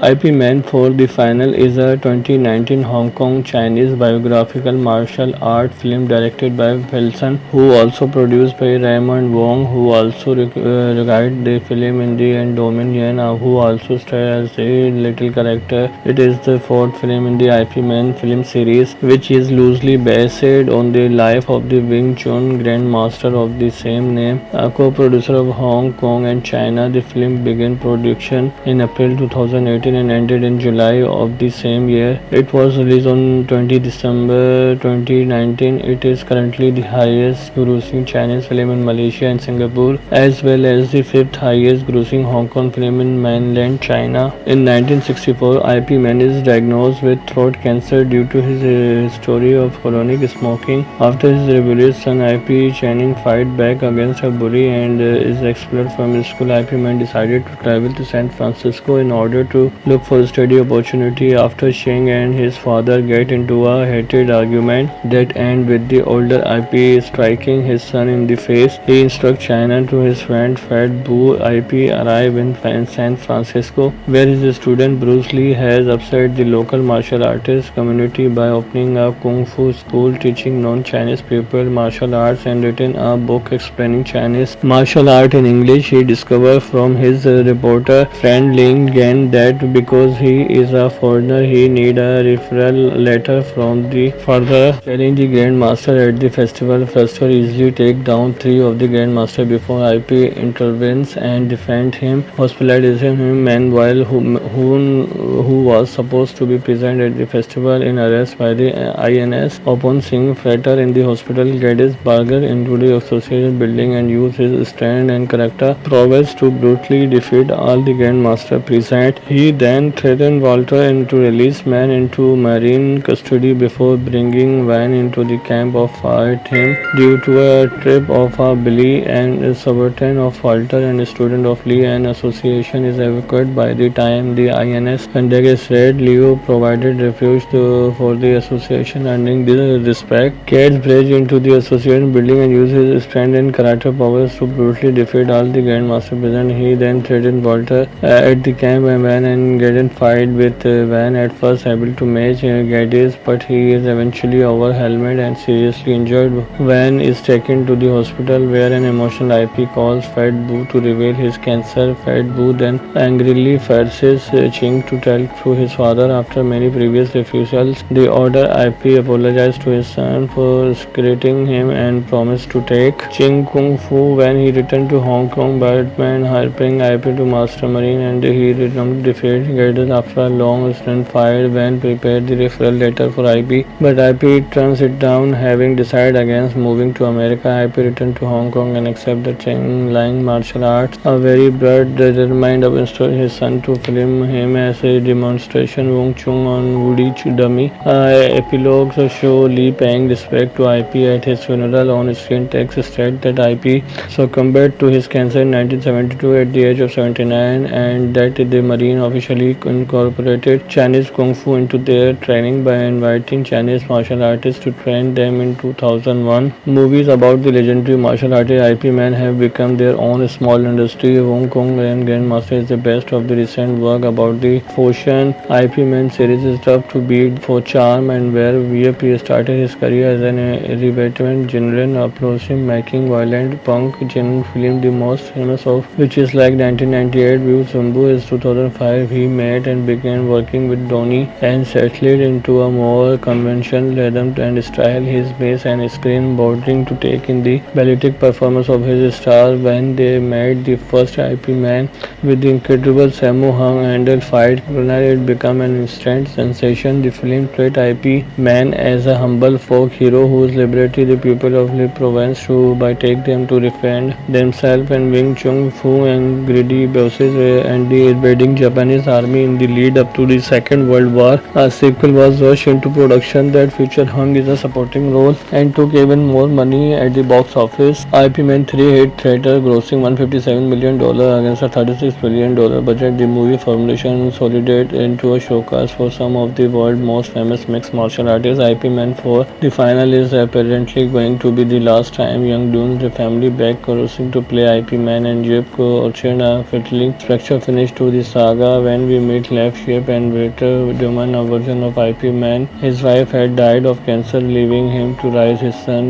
IP Man for the Final is a 2019 Hong Kong Chinese biographical martial art film directed by Wilson, who also produced by Raymond Wong, who also regarded the film in the Dominion, who also starred as a little character. It is the fourth film in the IP Man film series, which is loosely based on the life of the Wing Chun Grandmaster of the same name, a co-producer of Hong Kong and China. The film began production in April 2018 and ended in July of the same year. It was released on 20 December 2019. It is currently the highest grossing Chinese film in Malaysia and Singapore, as well as the fifth highest grossing Hong Kong film in mainland China. In 1964, IP Man is diagnosed with throat cancer due to his history of chronic smoking. After his rebellious son IP Channing fight back against a bully and is expelled from his school, IP Man decided to travel to San Francisco in order to look for a study opportunity. After Cheng and his father get into a heated argument that ends with the older IP striking his son in the face, he instructs China to his friend Fat Boo. IP arrive in San Francisco, where his student Bruce Lee has upset the local martial artist community by opening a kung fu school teaching non-Chinese people martial arts and written a book explaining Chinese martial art in English. He discovered from his reporter friend Ling Gan that because he is a foreigner, he need a referral letter from the further challenge the Grandmaster at the festival. Festival easily take down three of the Grandmaster before IP intervenes and defend him, hospitalizing him. Meanwhile, who was supposed to be present at the festival in arrest by the INS. Upon seeing Frater in the hospital, Geddes burger into the association building and used his strength and character prowess to brutally defeat all the Grandmaster present. He then threatened Walter and to release Man into Marine custody before bringing Van into the camp of fight him due to a trip of a bully and a subaltern of Walter and a student of Lee. An association is evacuated by the time the INS conducted its raid. Leo provided refuge for the association, earning the respect. Cage breached into the association building and used his strength and karate powers to brutally defeat all the Grandmaster present. He then threatened Walter at the camp and Van and Geddes fight with Van, at first able to match Geddes, but he is eventually overwhelmed and seriously injured. Van is taken to the hospital where an emotional IP calls Fat Boo to reveal his cancer. Fat Boo then angrily forces Ching to tell to his father. After many previous refusals, the older IP apologized to his son for secreting him and promised to take Ching Kung Fu when he returned to Hong Kong. Batman hiring IP to Master Marine and he returned to defeat Geddes after a long stunt fight. Van prepared the referral letter for IP, but IP turns it down, having decided against moving to America. IP returned to Hong Kong and accepted the Cheng Lang martial arts, a very broad determined of installing his son to film him as a demonstration Wong Chung on Woody dummy. Epilogues show Lee paying respect to IP at his funeral. On screen text state that IP succumbed to his cancer in 1972 at the age of 79 and that the Marine officially incorporated Chinese Kung Fu into their training by inviting Chinese martial artists to train them in 2001. Movies about the legendary martial artist IP Man have become their own small industry. Hong Kong and Grandmaster is the best of the recent work about the Foshan. IP Man series is tough to beat for charm and where VIP started his career as an irreverent genre, approaching making violent punk genre film, the most famous of which is like 1998 View Zumbu is 2005. He met and began working with Donnie and settled into a more conventional rhythm and style. His bass and screen bordering to take in the balletic performance of his stars when they met the first IP Man with the incredible Sammo Hung handle fight. It became an instant sensation. The film treated IP Man as a humble folk hero whose liberated the people of the province to by take them to defend themselves and Wing Chun Fu and greedy bosses and the invading Japanese army in the lead up to the Second World War. A sequel was rushed into production that featured Hung in a supporting role and took even more money at the box office. IP Man 3 hit theater grossing $157 million against a $36 million budget. The movie formulation consolidated into a showcase for some of the world's most famous mixed martial artists. IP Man 4 The Final is apparently going to be the last time Young Doon's family back crossing to play IP Man and Jeff Orchard a fatally fracture finish to the saga when when we meet left shape and better Duman, a version of IP Man. His wife had died of cancer, leaving him to raise his son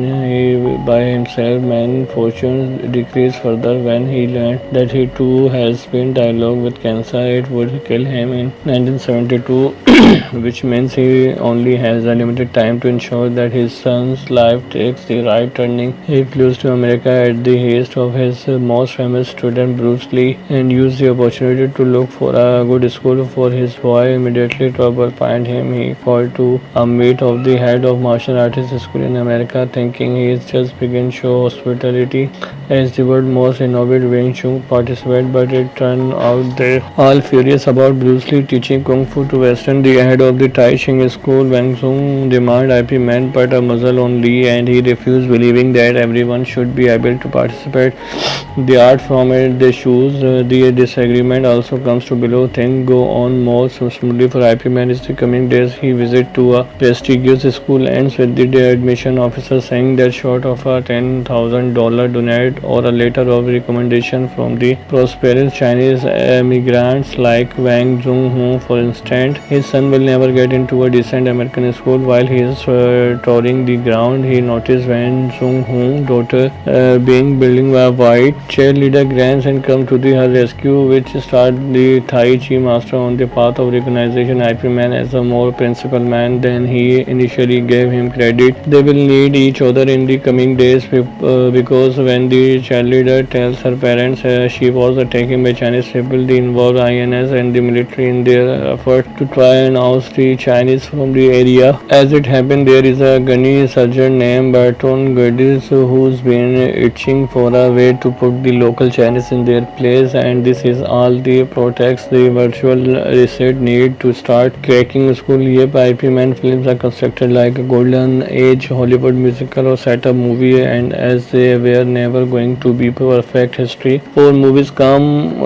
by himself. Man fortune decreased further when he learned that he too has been diagnosed with cancer. It would kill him in 1972, which means he only has a limited time to ensure that his son's life takes the right turning. He flew to America at the haste of his most famous student Bruce Lee and used the opportunity to look for a good school for his boy. Immediately trouble find him. He called to a meet of the head of martial arts school in America, thinking he is just begin show hospitality as the world's most innovative Wing Chun participant, but it turned out they all furious about Bruce Lee teaching Kung Fu to Western. The head of the Tai Chi school, Wang Sung, demanded IP Man put a muzzle on Lee, and he refused, believing that everyone should be able to participate. The art from it, the shoes, the disagreement also comes to below. Things go on more smoothly for IP Man. In the coming days, he visit to a prestigious school ends with the admission officer saying that short of a $10,000 donate or a letter of recommendation from the prosperous Chinese immigrants like Wang Zhonghu, for instance, his son will never get into a decent American school. While he is touring the ground, he noticed Wang Zhonghu's daughter being building a white cheerleader grants and come to her rescue, which start the Tai Chi master on the path of recognition. IP Man as a more principled man than he initially gave him credit. They will need each other in the coming days because when the cheerleader tells her parents she was taken by Chinese people, they involve INS and the military in their effort to try and oust the Chinese from the area. As it happened, there is a gunny surgeon named Barton Geddes who's been itching for a way to put the local Chinese in their place, and this is all the protects the virtual reset need to start cracking school. Yep, IP Man films are constructed like a golden age Hollywood musical or setup movie, and as they were never going to be perfect history, 4 movies come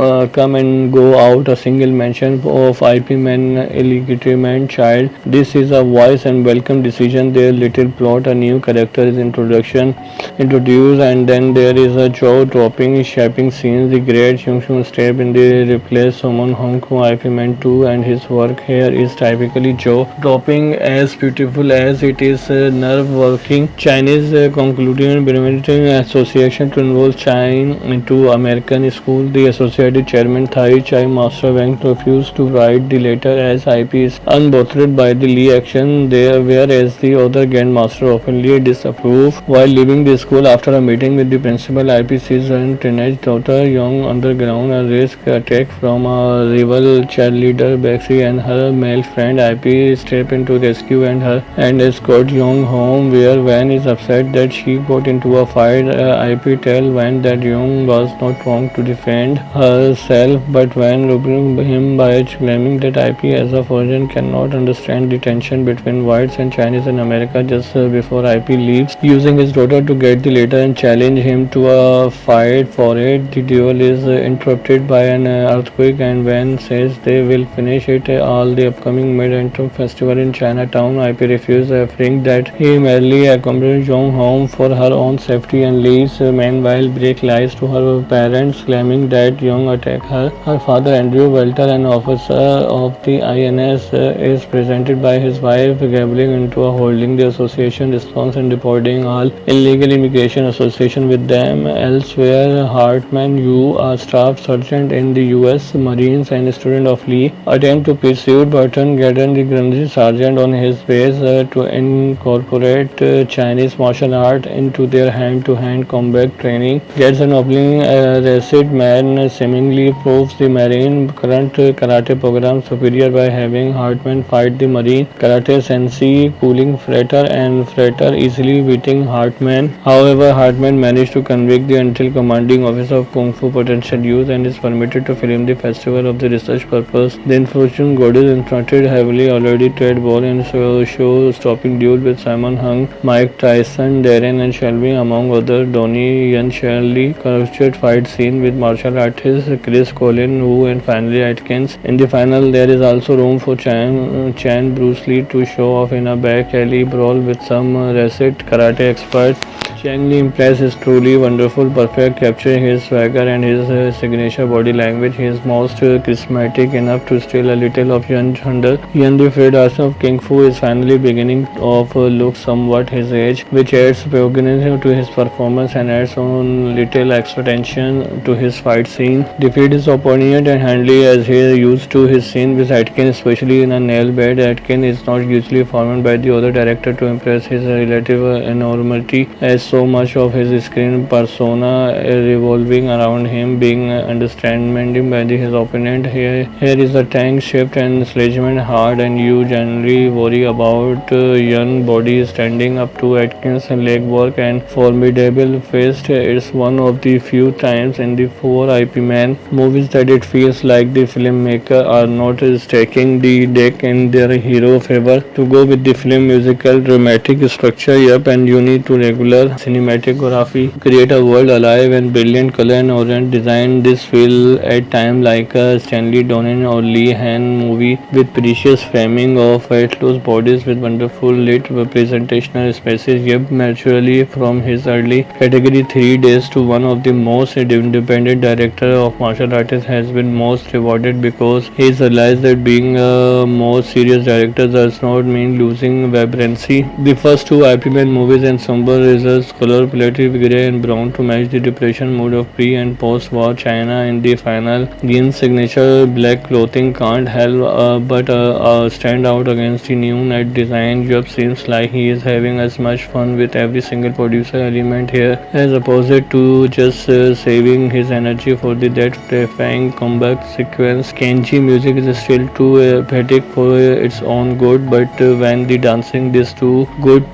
and go out a single mention of IP Man illegitimate child. This is a wise and welcome decision. Their little plot, a new character is introduced, and then there is a jaw dropping shaping scenes. The great Chung Chung step in the replace Summon Hong Kong. IP Man 2 and his work here is typically jaw dropping, as beautiful as it is nerve working. Chinese concluded preventing association to involve China into American school. The associated chairman Tai Chi Master Wang refused to write the letter as IP is unbothered by the Lee action there, whereas the other Grand Master openly disapproved. While leaving the school after a meeting with the principal, IP sees her teenage daughter young underground a risk attack from a rival cheerleader Bexy and her male friend. IP step into rescue and escort Young home, where Van is upset that she got into a fight. IP tell Van that Young was not wrong to defend herself, but Van rebuked him by claiming that IP as a foreigner cannot understand the tension between whites and Chinese in America. Just before IP leaves, using his daughter to get the letter and challenge him to a fight for it. The duel is interrupted by an earthquake, and Van says they will finish it all the upcoming Mid-Autumn Festival in Chinatown. IP refuses, fearing that he merely accompanied Young home for her own safety and leaves. Meanwhile, Break lies to her parents, claiming that Young attacked her. Her father, Andrew Welter, an officer of the INS, is presented by his wife, gabbling into a holding the association response and reporting all illegal immigration association with them. Elsewhere, Hartman Yu, a staff sergeant in the U.S. Marines and a student of Lee, attempt to pursue Burton Gadden, the Grungy sergeant, on his base to incorporate Chinese martial art into their hand-to-hand combat training. Gets an opening arrested man seemingly proves the Marine current karate program superior by having Hartman fight the Marine karate sensei, pulling Frater and Frater easily beating Hartman. However, Hartman managed to convict the until commanding officer of Kung Fu potential use and is permitted to film the festival of the research purpose. The unfortunate God is instructed heavily already trade ball and show stopping duel with Simon Hung, Mike Tyson, Darren and Shelby among others. Donnie Yen Shirley captured fight scene with martial artist Chris Colin Wu and finally Atkins. In the final, there is also room for Chan Bruce Lee to show off in a back alley brawl with some recent karate experts. Chang Li Impress is truly wonderful, perfect, capturing his swagger and his signature body language. He is most charismatic enough to steal a little of Yan Chandler. Yan the Fred Arts of Kung Fu is finally beginning of look somewhat his age, which adds piquancy to his performance and adds on little extra tension to his fight scene. Defeat is opponent and handily as he is used to his scene with Atkins, especially in a nail bed. Atkins is not usually formed by the other director to impress his relative enormity, as so much of his screen persona revolving around him being understanding by his opponent. Here is a tank shift and sledgehammer hard, and you generally worry about young body standing up to Atkins' leg work and formidable fist. It's one of the few times in the four IP Man movies that it feels like the filmmaker are not stacking the deck in their hero favor. To go with the film musical dramatic structure, yep, and you need to regular cinematography, create a world alive and brilliant color and orient design. This feel at time like a Stanley Donen or Lee Han movie with precious framing of fat-loose bodies with wonderful lit presentational spaces. Yep, naturally from his early category 3 days to one of the most independent director of martial artists has been most rewarded because he realized that being a more serious director does not mean losing vibrancy. The first two IP Man movies and somber results, color palette gray and brown to match the depression mood of pre and post-war China. In the final, Yin's signature black clothing can't help but stand out against the new net design. Job seems like he is having as much fun with every single producer element here as opposed to just saving his energy for the that terrifying comeback sequence. Kenji music is still too epic for its own good, but when the dancing these two good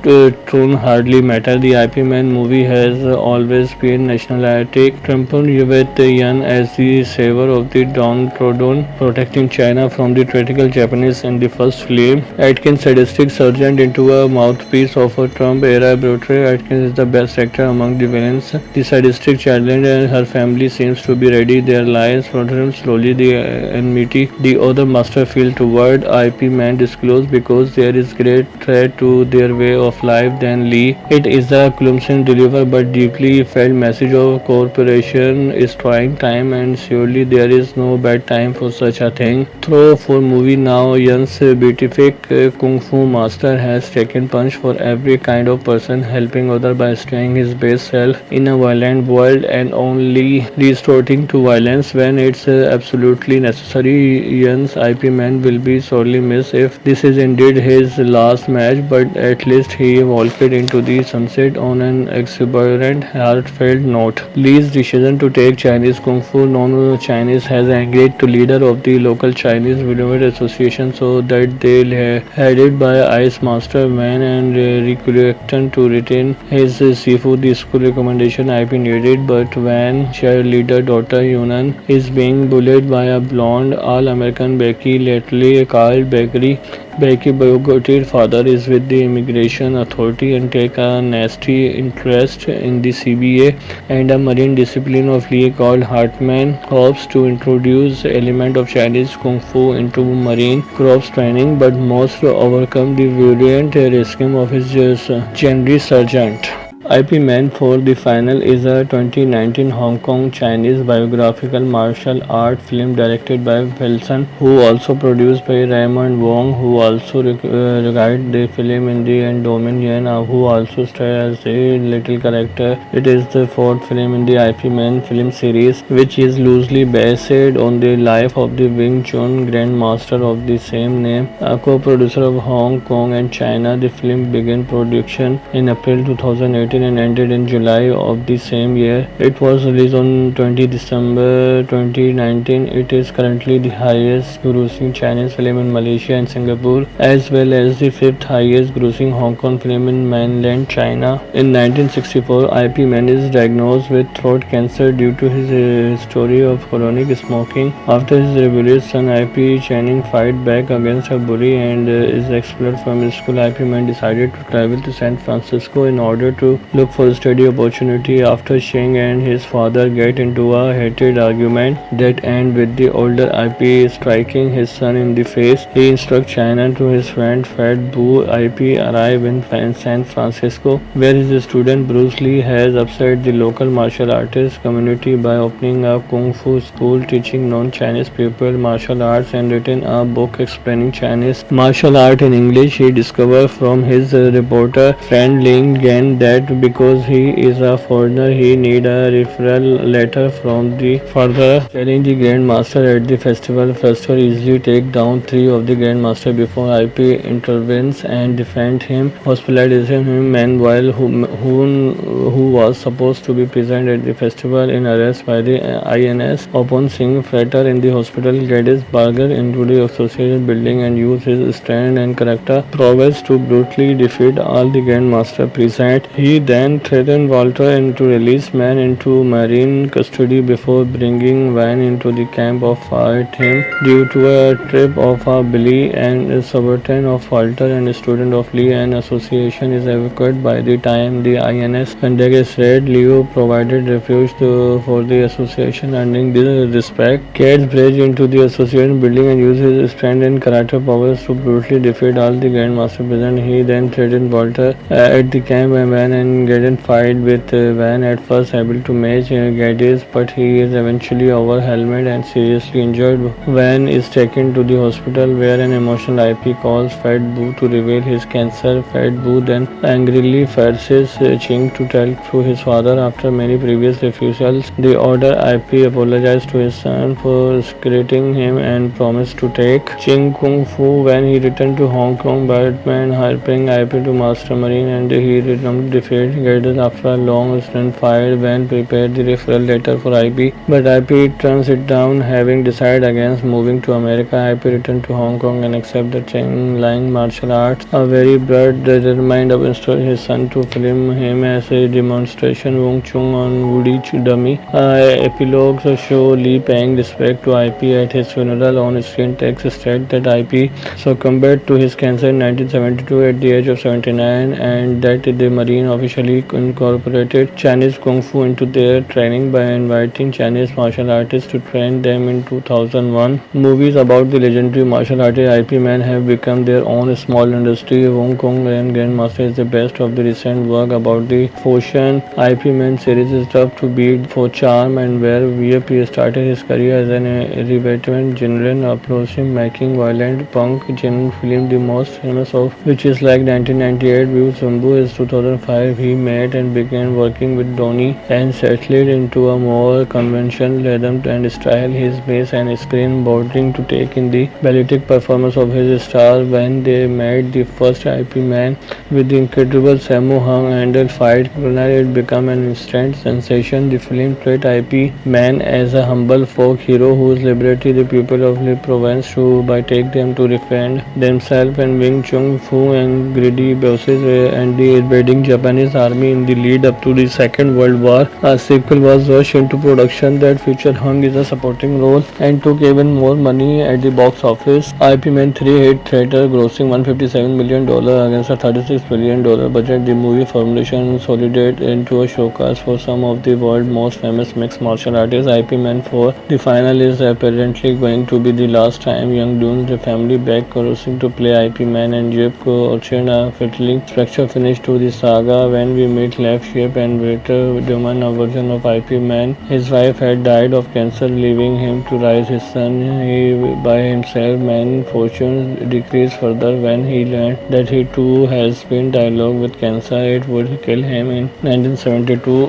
tune hardly matter. The IP Man movie has always been nationalistic, trampled with Yan as the savior of the downtrodden, protecting China from the tyrannical Japanese in the first film. Atkins sadistic sergeant into a mouthpiece of a Trump era brutally. Atkins is the best actor among the villains. The sadistic challenge and her family seems to be ready. Their lives flutter slowly. The enmity the other master feel toward IP Man disclosed because there is great threat to their way of life than Lee. It is a clumsy deliver but deeply felt message of cooperation is trying time, and surely there is no bad time for such a thing. Through for movie now, Yan's beatific kung fu master has taken punch for every kind of person, helping other by staying his best self in a violent world and only resorting to violence when it's absolutely necessary. Yan's IP Man will be sorely missed if this is indeed his last match, but at least he walked into the sunset on an exuberant, heartfelt note. Lee's decision to take Chinese Kung Fu non-Chinese has angered the leader of the local Chinese Brigade Association, so that they headed by Ice Master Wan and reluctant to retain his seafood. The school recommendation IP needed, but Wan cheerleader daughter Yunan is being bullied by a blonde all-American Becky, lately called Bakery. Becky Bogoti's father is with the immigration authority and take a nasty interest in the CBA and a marine discipline of Lee called Hartman. Hopes to introduce element of Chinese Kung Fu into marine corps training, but most overcome the violent regime of his General Sergeant. IP Man for the Final is a 2019 Hong Kong Chinese biographical martial art film directed by Wilson, who also produced by Raymond Wong, who also regarded the film in the Endowment Yan, who also starred as a little character. It is the fourth film in the IP Man film series, which is loosely based on the life of the Wing Chun Grandmaster of the same name, a co-producer of Hong Kong and China. The film began production in April 2018 and ended in July of the same year. It was released on 20 December 2019. It is currently the highest grossing Chinese film in Malaysia and Singapore, as well as the fifth highest grossing Hong Kong film in mainland China. In 1964, IP Man is diagnosed with throat cancer due to his history of chronic smoking. After his rebellious son IP Channing fight back against a bully and is expelled from his school, IP Man decided to travel to San Francisco in order to look for study opportunity after Cheng and his father get into a heated argument that ends with the older IP striking his son in the face. He instructs China to his friend Fat Bu. IP arrive in San Francisco, where his student Bruce Lee has upset the local martial artist community by opening a kung fu school teaching non-Chinese people martial arts and written a book explaining Chinese martial art in English. He discovered from his reporter friend Ling Gan that because he is a foreigner, he need a referral letter from the father telling the Grandmaster at the festival. Festival easily take down three of the Grandmaster before IP intervenes and defend him, hospitalizing him. Meanwhile, who was supposed to be present at the festival in arrest by the INS upon seeing Frater in the hospital, Geddes Barger into the association building and used his strength and character prowess to brutally defeat all the Grandmaster present. He then threatened Walter and to release man into Marine custody before bringing Van into the camp of fight him due to a trip of a Billy and a subaltern of Walter and a student of Lee. An association is evacuated by the time the INS conducted its raid. Leo provided refuge for the association, earning the respect. Cats break into the association building and used his strength and karate powers to brutally defeat all the Grandmaster present. He then threatened Walter at the camp and Van and Geddes fight with Van at first able to match Geddes, but he is eventually overwhelmed and seriously injured. Van is taken to the hospital where an emotional IP calls Fat Boo to reveal his cancer. Fat Boo then angrily forces Ching to tell to his father after many previous refusals. The older IP apologized to his son for secreting him and promised to take Ching Kung Fu when he returned to Hong Kong. Batman helping IP to Master Marine and he returned to defeat Geddes after a long stunt fight. Van prepared the referral letter for IP, but IP turns it down, having decided against moving to America. IP returned to Hong Kong and accepted the Cheng Lang martial arts. A very broad determined of instructed his son to film him as a demonstration. Wong Chung on Woody Dummy. Epilogues show Lee paying respect to IP at his funeral. On screen text state that IP succumbed to his cancer in 1972 at the age of 79 and that the Marine officially incorporated Chinese Kung Fu into their training by inviting Chinese martial artists to train them in 2001. Movies about the legendary martial artist IP Man have become their own small industry. Hong Kong and Grandmaster is the best of the recent work about the Foshan. IP Man series is tough to beat for charm and where VIP started his career as an irreverent genre approaching making violent punk genre film the most famous of which is like 1998 View Zumbu is 2005. He met and began working with Donnie and settled into a more conventional rhythm and style. His bass and screen bordering to take in the balletic performance of his star when they met the first IP Man with the incredible Sammo Hung handle fight. It became an instant sensation. The film treated IP Man as a humble folk hero whose liberty the people of the province to by take them to defend themselves and Wing Chun Fu and greedy bosses and the invading Japanese army in the lead up to the Second World War. A sequel was rushed into production that featured Hung in a supporting role and took even more money at the box office. IP Man 3 hit theater grossing $157 million against a $36 billion budget. The movie formulation consolidated into a showcase for some of the world's most famous mixed martial artists. IP Man 4 the final is apparently going to be the last time Young Dunes the family back crossing to play IP Man and Jeff Orchard a fatally structure finish to the saga when we meet Left Shape and Waiter Duman, a version of IP Man. His wife had died of cancer, leaving him to raise his son by himself. Man fortune decreased further when he learned that he too has been diagnosed with cancer. It would kill him in 1972,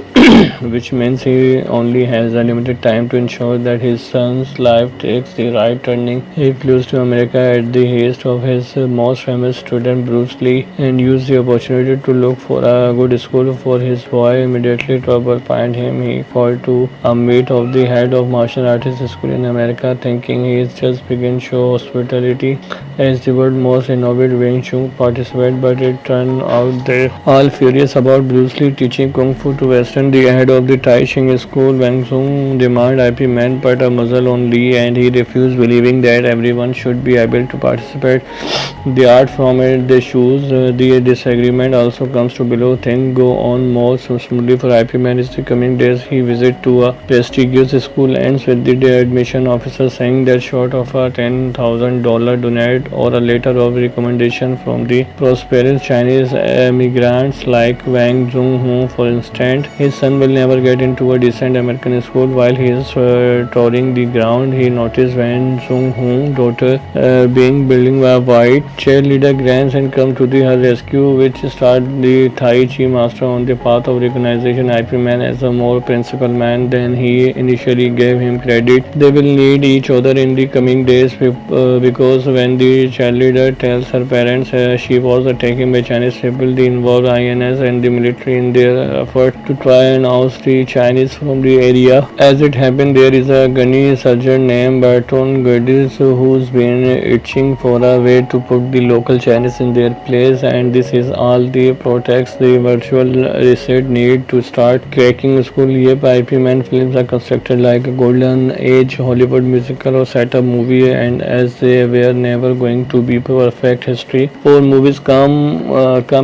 which means he only has a limited time to ensure that his son's life takes the right turning. He flees to America at the haste of his most famous student Bruce Lee and used the opportunity to look for a good school for his boy. Immediately trouble find him. He called to a meet of the head of martial arts school in America, thinking he is just begin show hospitality as the world's most innovative Wing Chun participant, but it turned out they all furious about Bruce Lee teaching Kung Fu to Western. The the head of the Tai Ching school, Wang Sung, demanded IP Man put a muzzle on Lee, and he refused, believing that everyone should be able to participate. The art from it, the shoes, the disagreement also comes to below. Things go on more smoothly for IP Man. In the coming days, he visit to a prestigious school ends with the admission officer saying that short of a $10,000 donate or a letter of recommendation from the prosperous Chinese immigrants like Wang Zhonghu, for instance, his son will never get into a decent American school. While he is touring the ground, he noticed Wang Zhonghu's daughter being building a white cheerleader grants and come to her rescue, which start the Tai Chi master on the path of recognition. IP Man as a more principled man than he initially gave him credit. They will need each other in the coming days because when the cheerleader tells her parents she was taken by Chinese people, they involve INS and the military in their effort to try and oust the Chinese from the area. As it happened, there is a gunny sergeant named Berton Geddes who's been itching for a way to put the local Chinese in their place, and this is all the protects the virtual reset need to start cracking school. Yep, IP Man films are constructed like a golden age Hollywood musical or setup movie, and as they were never going to be perfect history, 4 movies come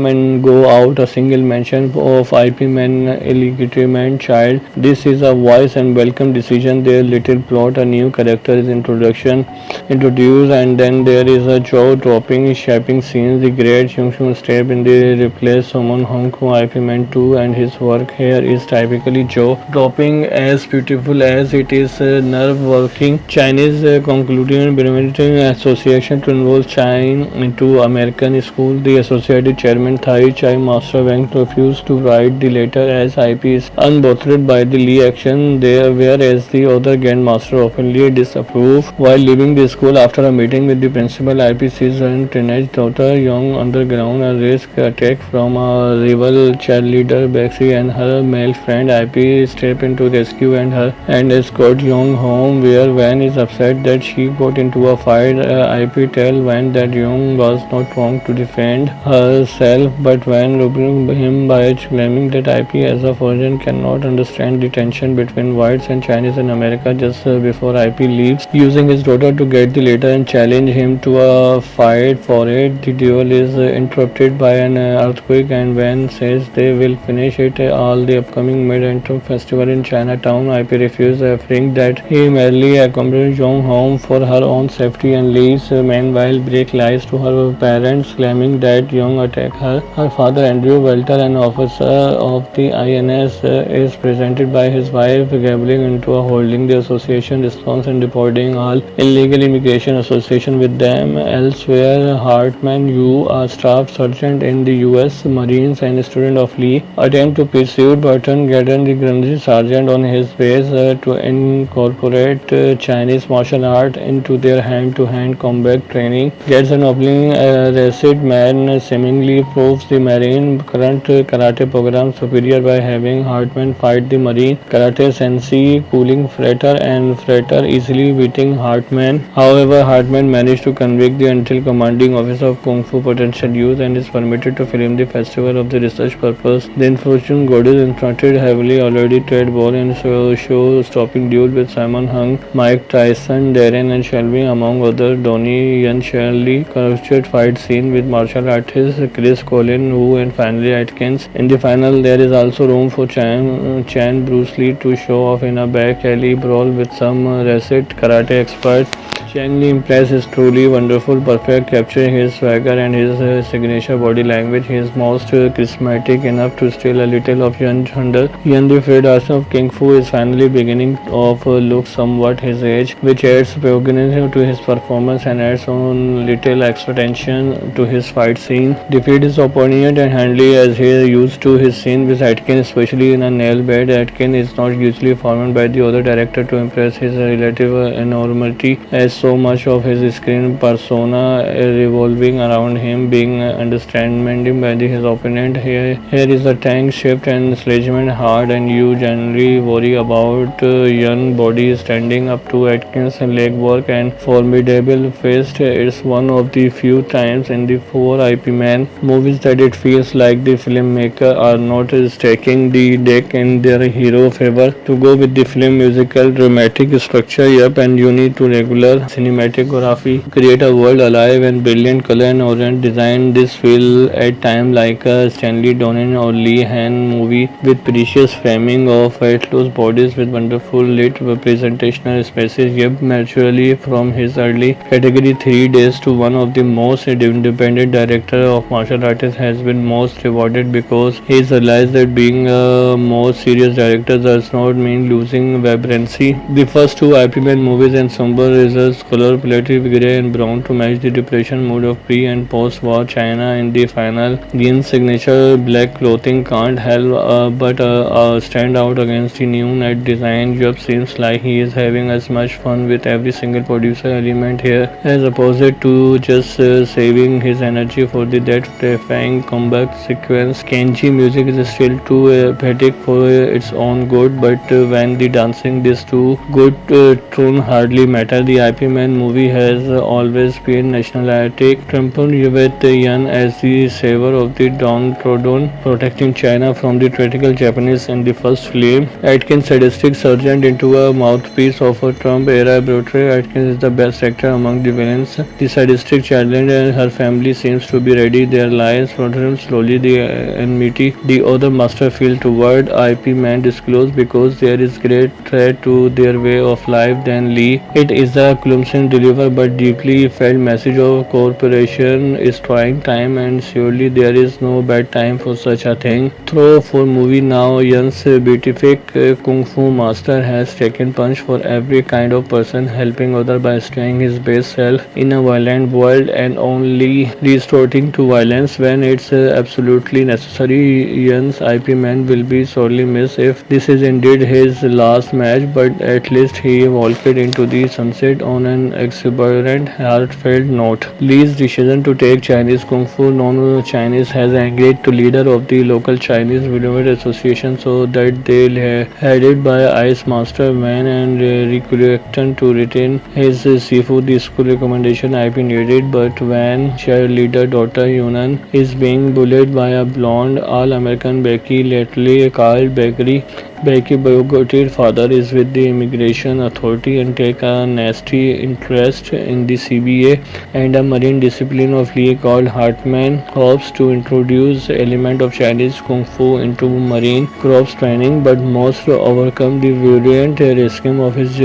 and go out a single mention of IP Man illegitimate child. This is a wise and welcome decision. Their little plot, a new character is introduced, and then there is a jaw dropping shaping scenes. The great Chung step in the replace Summon Hong Kong. IP Man 2 and his work here is typically jaw dropping, as beautiful as it is nerve working. Chinese concluding Benefiting Association to involve China into American school. The associated chairman Tai Chi Master Wang refused to write the letter as IP is unbothered by the Lee action there, whereas the other Grand Master openly disapproved. While leaving the school after a meeting with the principal, IP sees her teenage daughter Young underground a risk attack from a rival cheerleader Bexy and her male friend. IP step into rescue and escort Young home, where Van is upset that she got into a fight. IP tell Van that Young was not wrong to defend herself, but Van rebuked him by claiming that IP as a foreigner cannot understand the tension between whites and Chinese in America. Just before IP leaves, using his daughter to get the letter and challenge him to a fight for it. The duel is interrupted by an earthquake, and Van says they will finish it all the upcoming Mid-Autumn Festival in Chinatown. IP refuses, affirming that he merely accompanied Young home for her own safety and leaves. Meanwhile, Break lies to her parents, claiming that Young attacked her. Her father, Andrew Welter, an officer of the INS, is presented by his wife, gabbling into a holding the association response and reporting all illegal immigration association with them. Elsewhere, Hartman Yu, a staff sergeant in the U.S. Marines and a student of Lee, attempt to pursue Burton Gadden, the Grenadier sergeant, on his base to incorporate Chinese martial art into their hand-to-hand combat training. Gets an opening Resid Man seemingly proves the Marine current karate program superior by having Hartman fight the Marine karate sensei, cooling Frater, and Frater easily beating Hartman. However, Hartman managed to convict the until commanding officer of Kung Fu potential use and is permitted to film the festival of the research purpose. The unfortunate God is instructed heavily already trade ball in show-stopping duel with Simon Hung, Mike Tyson, Darren and Shelby among others. Donnie Yen Shirley captured fight scene with martial artist Chris Colin Wu and finally Atkins. In the final, there is also room for Chan Bruce Lee to show off in a back alley brawl with some Reset karate expert. Chang Li Impress is truly wonderful, perfect capturing his swagger and his signature body language. He is most charismatic enough to steal a little of Yan Chandler. Yan the Fred Arson of Kung Fu is finally beginning of look somewhat his age, which adds prominence to his performance and adds on little extra tension to his fight scene. Defeat his opponent and handily as he is used to his scene with Atkins, especially in a nail bed. Atkins is not usually formed by the other director to impress his relative enormity as so much of his screen persona revolving around him being understanding by his opponent. Here is a tank shift and sledgehammer hard, and you generally worry about young body standing up to Atkins' leg work and formidable fist. It's one of the few times in the four IP Man movies that it feels like the filmmaker are not stacking the deck in their hero favor. To go with the film musical dramatic structure, yep, and you need to regular cinematography, create a world alive and brilliant color and orient design. This feel at time like a Stanley Donen or Lee Han movie with precious framing of fat-loose bodies with wonderful lit representational spaces. Yep, naturally from his early category 3 days to one of the most independent director of martial artists has been most rewarded because he's realized that being a more serious director does not mean losing vibrancy. The first two IP Man movies and somber results, color palette gray and brown to match the depression mood of pre and post-war China. In the final, Gin's signature black clothing can't help but stand out against the new net design. Job seems like he is having as much fun with every single producer element here as opposed to just saving his energy for the that terrifying comeback sequence. Kenji music is still too epic for its own good, but when the dancing these two good tune hardly matter. The IP Man movie has always been nationalistic, trampled with Yan as the savior of the downtrodden, protecting China from the tyrannical Japanese in the first film. Atkins sadistic sergeant into a mouthpiece of a Trump-era brutally. Atkins is the best actor among the villains. The sadistic challenge and her family seems to be ready. Their lives flutter slowly. The enmity the other master feel toward IP Man disclosed because there is great threat to their way of life than Lee. It is a clumsy deliver but deeply felt message of corporation is trying time, and surely there is no bad time for such a thing. Through for movie now, Yan's beatific kung fu master has taken punch for every kind of person, helping other by staying his best self in a violent world and only resorting to violence when it's absolutely necessary. Yan's IP Man will be sorely missed if this is indeed his last match, but at least he walked into the sunset on an exuberant, heartfelt note. Lee's decision to take Chinese Kung Fu non-Chinese has angered the leader of the local Chinese Violent Association so that they headed by Ice Master Wan and reluctant to retain his Sifu. The school recommendation IP needed, but when cheerleader daughter Yunan is being bullied by a blonde all-American Becky, lately called Becky Bogotti's father is with the immigration authority and take a nasty interest in the CBA and a marine discipline of Lee called Hartman hopes to introduce element of Chinese Kung Fu into marine corps training, but most overcome the violent regime of his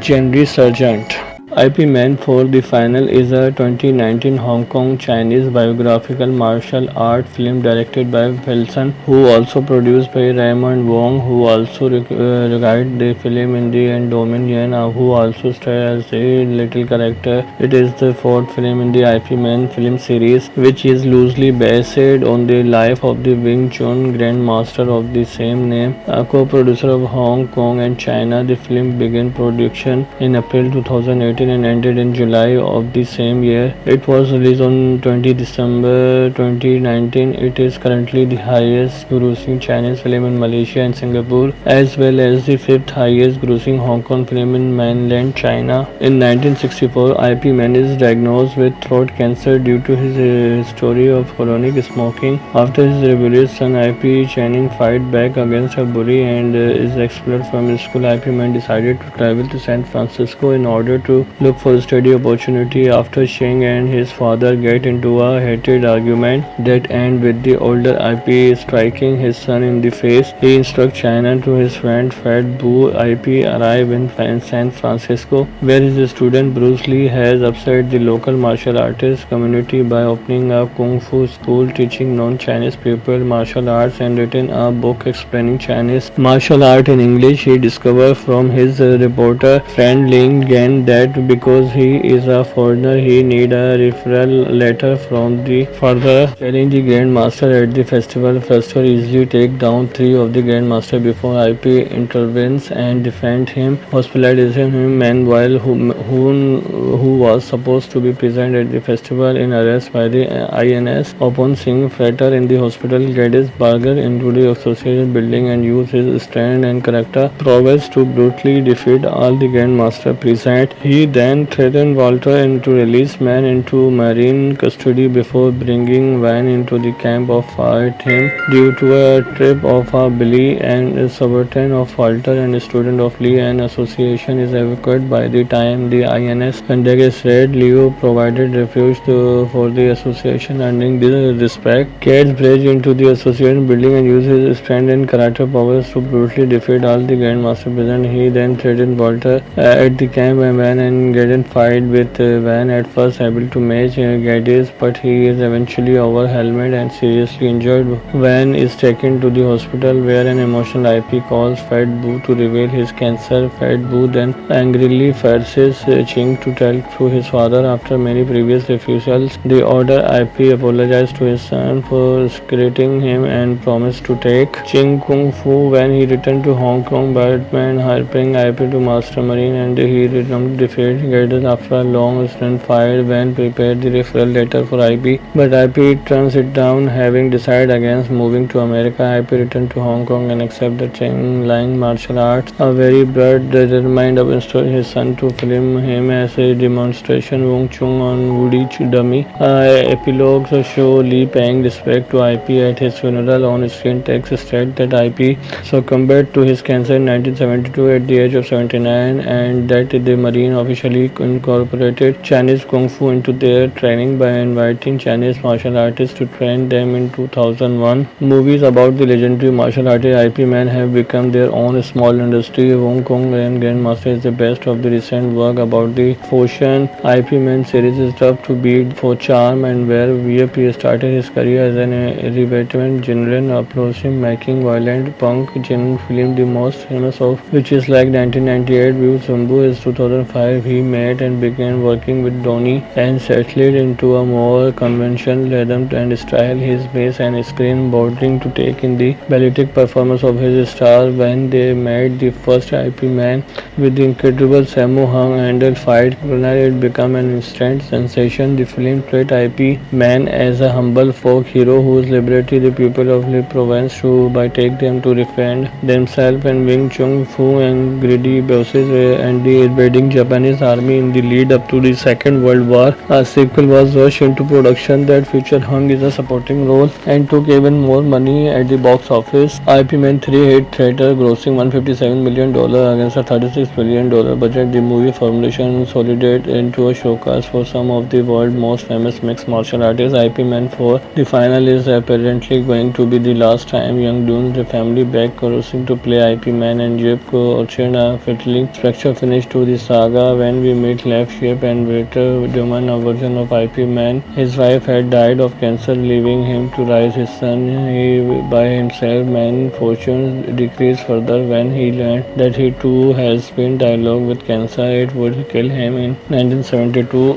General Sergeant. IP Man for the Final is a 2019 Hong Kong Chinese biographical martial art film directed by Wilson, who also produced by Raymond Wong, who also regarded the film in the Dominion, who also starred as a little character. It is the fourth film in the IP Man film series, which is loosely based on the life of the Wing Chun Grandmaster of the same name, a co-producer of Hong Kong and China. The film began production in April 2018 and ended in July of the same year. It was released on 20 December 2019. It is currently the highest grossing Chinese film in Malaysia and Singapore, as well as the fifth highest grossing Hong Kong film in mainland China. In 1964, IP Man is diagnosed with throat cancer due to his history of chronic smoking. After his rebellious son IP Channing fight back against a bully and is expelled from his school, IP Man decided to travel to San Francisco in order to look for a study opportunity. After Cheng and his father get into a heated argument that ends with the older IP striking his son in the face, he instructs China to his friend Fat Boo. IP arrive in San Francisco, where his student Bruce Lee has upset the local martial artist community by opening a kung fu school teaching non-Chinese people martial arts and written a book explaining Chinese martial art in English. He discovered from his reporter friend Ling Gan that because he is a foreigner. He need a referral letter from the further telling the Grandmaster at the festival. Festival easily take down three of the Grandmaster before IP intervenes and defend him, hospitalizing him. Meanwhile, who was supposed to be present at the festival in arrest by the INS. Upon seeing Frater in the hospital, Geddes burger into the association building and use his strength and character prowess to brutally defeat all the Grandmaster present. He then threatened Walter to release Man into Marine custody before bringing Van into the camp of fight him due to a trip of a Billy and a subaltern of Walter and a student of Lee. An association is evacuated by the time the INS conduct its raid. Leo provided refuge for the association, earning the respect. Cats breaks into the association building and uses his strength and character powers to brutally defeat all the Grandmaster present. He then threatened Walter at the camp and Van and get in fight with Van, at first able to match Geddes, but he is eventually overwhelmed and seriously injured. Van is taken to the hospital where an emotional IP calls Fat Boo to reveal his cancer. Fat Boo then angrily forces Ching to tell to his father after many previous refusals. The order IP apologized to his son for secreting him and promised to take Ching Kung Fu when he returned to Hong Kong. Batman helping IP to Master Marine and he returned to defeat Geddes after a long stunt fight. Van prepared the referral letter for IP, but IP turns it down, having decided against moving to America. IP returned to Hong Kong and accepted the Cheng Lang martial arts. A very broad determined of installing his son to film him as a demonstration. Wong Chung on Woody dummy. Epilogues show Lee paying respect to IP at his funeral. On screen text state that IP succumbed to his cancer in 1972 at the age of 79 and that the Marine officially incorporated Chinese Kung Fu into their training by inviting Chinese martial artists to train them in 2001. Movies about the legendary martial artist IP Man have become their own small industry. Hong Kong and Grandmaster is the best of the recent work about the Foshan. IP Man series is tough to beat for charm and where VIP started his career as an irreverent general approaching making violent punk genre film, the most famous of which is like 1998 View Sumbu is 2005. He met and began working with Donnie and settled into a more conventional rhythm and style. His bass and screen bordering to take in the balletic performance of his star when they met the first IP Man with the incredible Sammo Hung handled fight. It became an instant sensation. The film treated IP Man as a humble folk hero whose liberty the people of the province to by take them to defend themselves and Wing Chun Fu and greedy bosses and the invading Japanese army in the lead up to the Second World War. A sequel was rushed into production that featured Hung in a supporting role and took even more money at the box office. IP Man 3 hit theater grossing $157 million against a $36 million budget. The movie formulation consolidated into a showcase for some of the world's most famous mixed martial artists. IP Man 4. The final is apparently going to be the last time Young Dunes, the family back crossing to play IP Man and Jeff Orchard a fatally structure finish to the saga when we meet Left Shape and Waiter Duman, a version of IP Man. His wife had died of cancer, leaving him to raise his son by himself. Man fortune decreased further when he learned that he too has been diagnosed with cancer. It would kill him in 1972,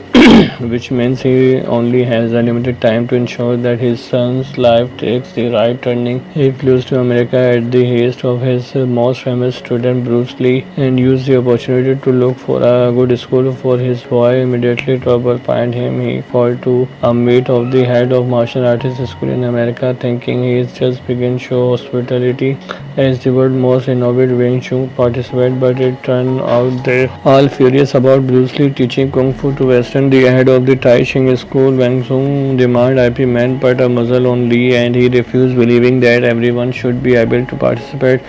which means he only has a limited time to ensure that his son's life takes the right turning. He flew to America at the haste of his most famous student Bruce Lee and used the opportunity to look for a good school for his boy. Immediately trouble find him. He called to a meet of the head of martial arts school in America, thinking he is just begin show hospitality as the world's most innovative Wing Chun participant, but it turned out they all furious about Bruce Lee teaching Kung Fu to Western. The head of the Tai Ching school, Wang Sung, demanded IP Man put a muzzle on Lee and he refused, believing that everyone should be able to participate.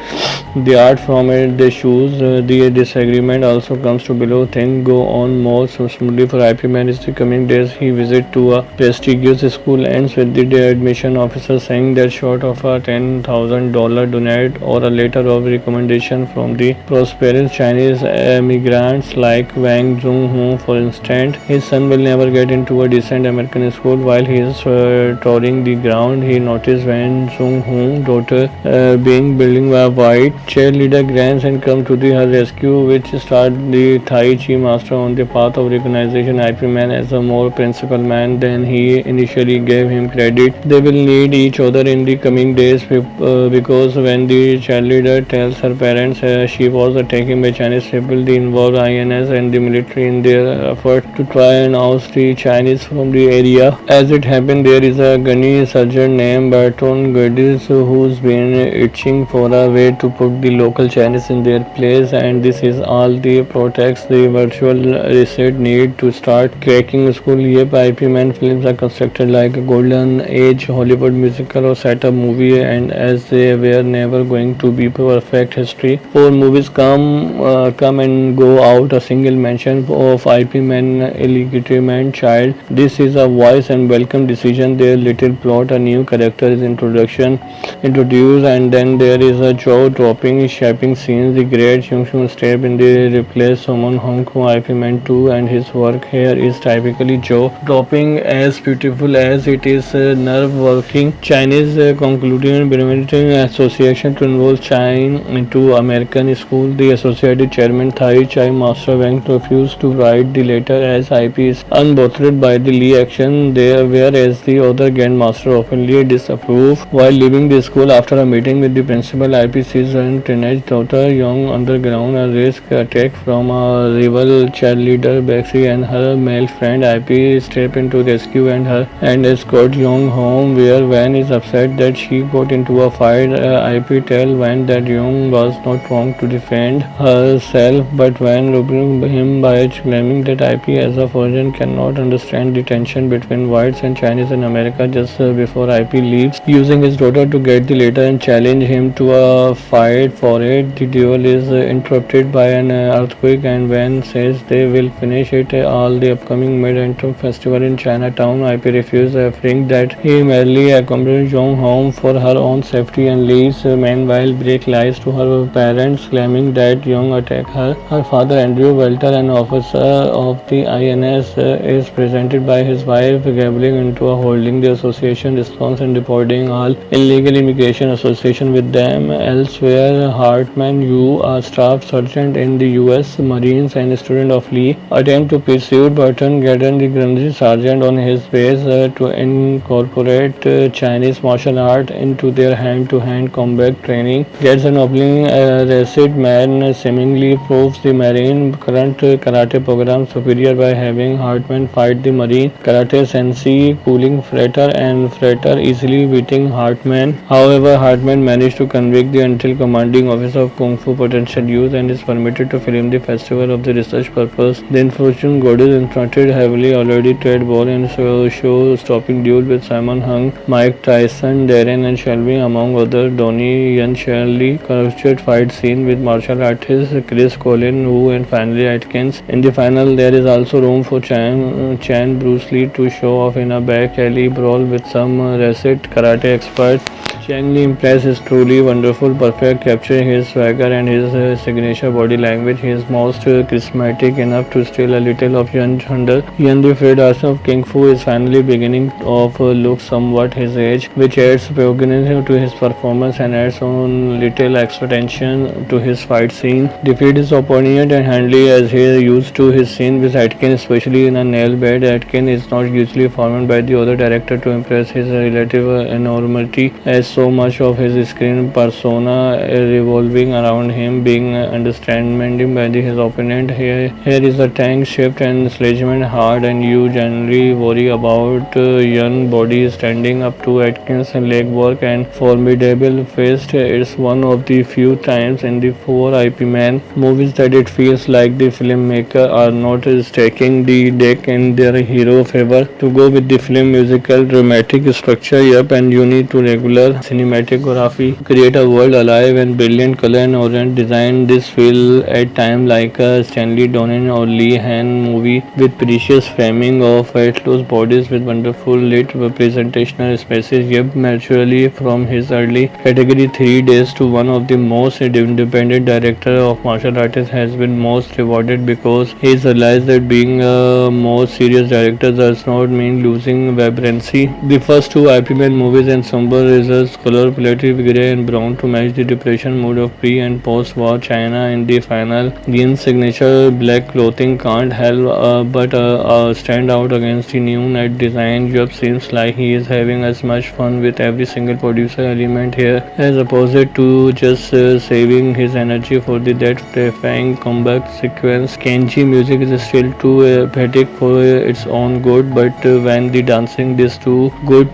The art from it they choose. The disagreement also comes to below. Things go on more smoothly for IP Man. In the coming days, he visit to a prestigious school ends with the admission officer saying that short of a $10,000 donate or a letter of recommendation from the prosperous Chinese immigrants like Wang Zhonghu, for instance, his son will never get into a decent American school. While he is touring the ground, he noticed Wang Zhonghu's daughter being building a white cheerleader grants and come to her rescue, which start the Tai Shi Master on the path of recognition IP Man as a more principled man than he initially gave him credit. They will need each other in the coming days because when the cheerleader tells her parents she was taken by Chinese people, they involve INS and the military in their effort to try and oust the Chinese from the area. As it happened, there is a gunny surgeon named Bertrand Geddes who's been itching for a way to put the local Chinese in their place, and this is all the protects the virtual reset need to start cracking school. Yep, IP Man films are constructed like a golden age Hollywood musical or setup movie, and as they were never going to be perfect history. Four movies come and go out a single mention of IP Man illegitimate child. This is a wise and welcome decision. Their little plot, a new character is introduced, and then there is a jaw dropping shaping scenes. The great Chung step in the replace Summon Hong Kong IP Man 2, and his work here is typically jaw dropping as beautiful as it is nerve working. Chinese concluding Birmingham Association to involve China into American school. The associated chairman Thai Chai Master Wang refused to write the letter as IP is unbothered by the Lee action there, whereas the other Grandmaster openly disapproved. While leaving the school after a meeting with the principal, IP sees her teenage daughter Young underground a risk attack from a rival cheerleader Bexy and her male friend. IP step into rescue and escort Young home, where Van is upset that she got into a fight. IP tell Van that Young was not wrong to defend herself, but Van rebuked him by claiming that IP as a foreigner cannot understand the tension between whites and Chinese in America. Just before IP leaves, using his daughter to get the letter and challenge him to a fight for it. The duel is interrupted by an earthquake, and Van says they will finish it all the upcoming Mid-Autumn Festival in Chinatown. IP refuses, fearing that he merely accompanied Young home for her own safety and leaves. Meanwhile, Blake lies to her parents, claiming that Young attacked her. Her father, Andrew Welter, an officer of the INS, is presented by his wife, gabbling into a holding the association response and reporting all illegal immigration association with them. Elsewhere, Hartman Yu, a staff sergeant in the U.S. Marines and student of Lee, attempt to pursue Burton Gadden, the Grenadier sergeant on his base, to incorporate Chinese martial art into their hand-to-hand combat training. Gets an opening arrested man seemingly proves the Marine current karate program superior by having Hartman fight the Marine karate sensei, cooling Frater, and Frater easily beating Hartman. However, Hartman managed to convict the until commanding officer of Kung Fu potential use and is permitted to film the festival of the research purpose. The unfortunate God is instructed heavily already trade ball and show-stopping duel with Simon Hung, Mike Tyson, Darren and Shelby among others. Donnie Yen Shirley captured fight scene with martial artist Chris Colin Wu and finally Atkins. In the final, there is also room for Chan Bruce Lee to show off in a back alley brawl with some recent karate experts. Chang Li Impress is truly wonderful, perfect, capturing his swagger and his signature body language. He is most charismatic enough to steal a little of Yan Thunder. Yan the Fred Arson of Kung Fu is finally beginning of look somewhat his age, which adds paganism to his performance and adds on little extra tension to his fight scene. Defeat his opponent and handily as he is used to his scene with Atkins, especially in a nail bed. Atkins is not usually formed by the other director to impress his relative enormity, as so much of his screen persona revolving around him being understanding by his opponent. Here is a tank shift and sledgehammer hard, and you generally worry about young body standing up to Atkins' leg work and formidable fist. It's one of the few times in the four IP Man movies that it feels like the filmmaker are not stacking the deck in their hero favor to go with the film musical dramatic structure. Yep, and you need to regular cinematography create a world alive and brilliant color and orient design. This feel at time like a Stanley Donen or Lee Han movie with precious framing of close bodies with wonderful lit representational spaces. Yep, naturally from his early category 3 days to one of the most independent director of martial artists has been most rewarded because he's realized that being a more serious director does not mean losing vibrancy. The first two IP Man movies and somber results color plated grey and brown to match the depression mood of pre and post-war China. In the final, Yin's signature black clothing can't help but stand out against the new net design. Job seems like he is having as much fun with every single producer element here as opposed to just saving his energy for the that terrifying comeback sequence. Kenji music is still too epic for its own good, but when the dancing these two good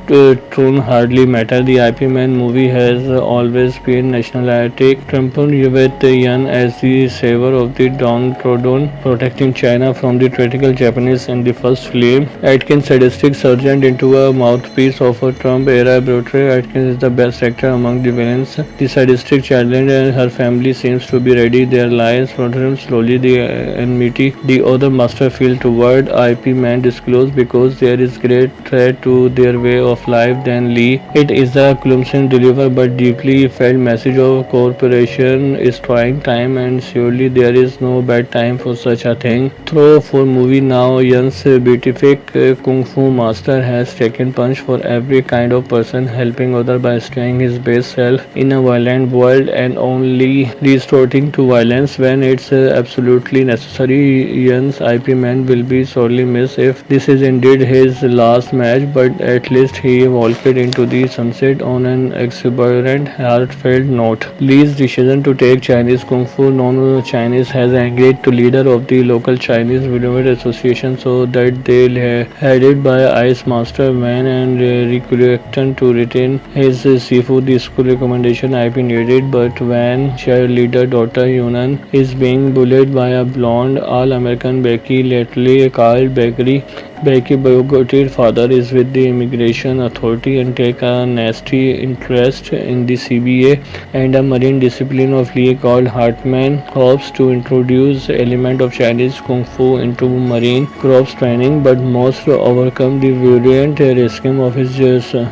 tune hardly matter. The IP Man movie has always been nationalistic, trampled with Yan as the savior of the downtrodden, protecting China from the tyrannical Japanese in the first film. Atkins' sadistic sergeant into a mouthpiece of a Trump-era brutally. Atkins is the best actor among the villains. The sadistic challenge and her family seems to be ready. Their lives flutter slowly. The enmity the other master feel toward IP Man disclosed because there is great threat to their way of life than Lee. It is a clumsy deliver but deeply felt message of cooperation is trying time and surely there is no bad time for such a thing. Through for movie now, Yan's beatific kung fu master has taken punch for every kind of person, helping other by staying his best self in a violent world and only resorting to violence when it's absolutely necessary. Yan's IP Man will be sorely missed if this is indeed his last match, but at least he walked into the sunset on an exuberant, heartfelt note. Lee's decision to take Chinese Kung Fu non-Chinese has angered the leader of the local Chinese Video Association so that they headed by Ice Master Wan and reluctant to retain his seafood. The school recommendation IP needed, but when cheerleader daughter Yunan is being bullied by a blonde all-American Becky, lately called Becky Bogotti's father is with the immigration authority and take a nasty interest in the CBA and a marine discipline of Lee called Hartman hopes to introduce element of Chinese Kung Fu into marine corps training, but must overcome the virulent scheme of his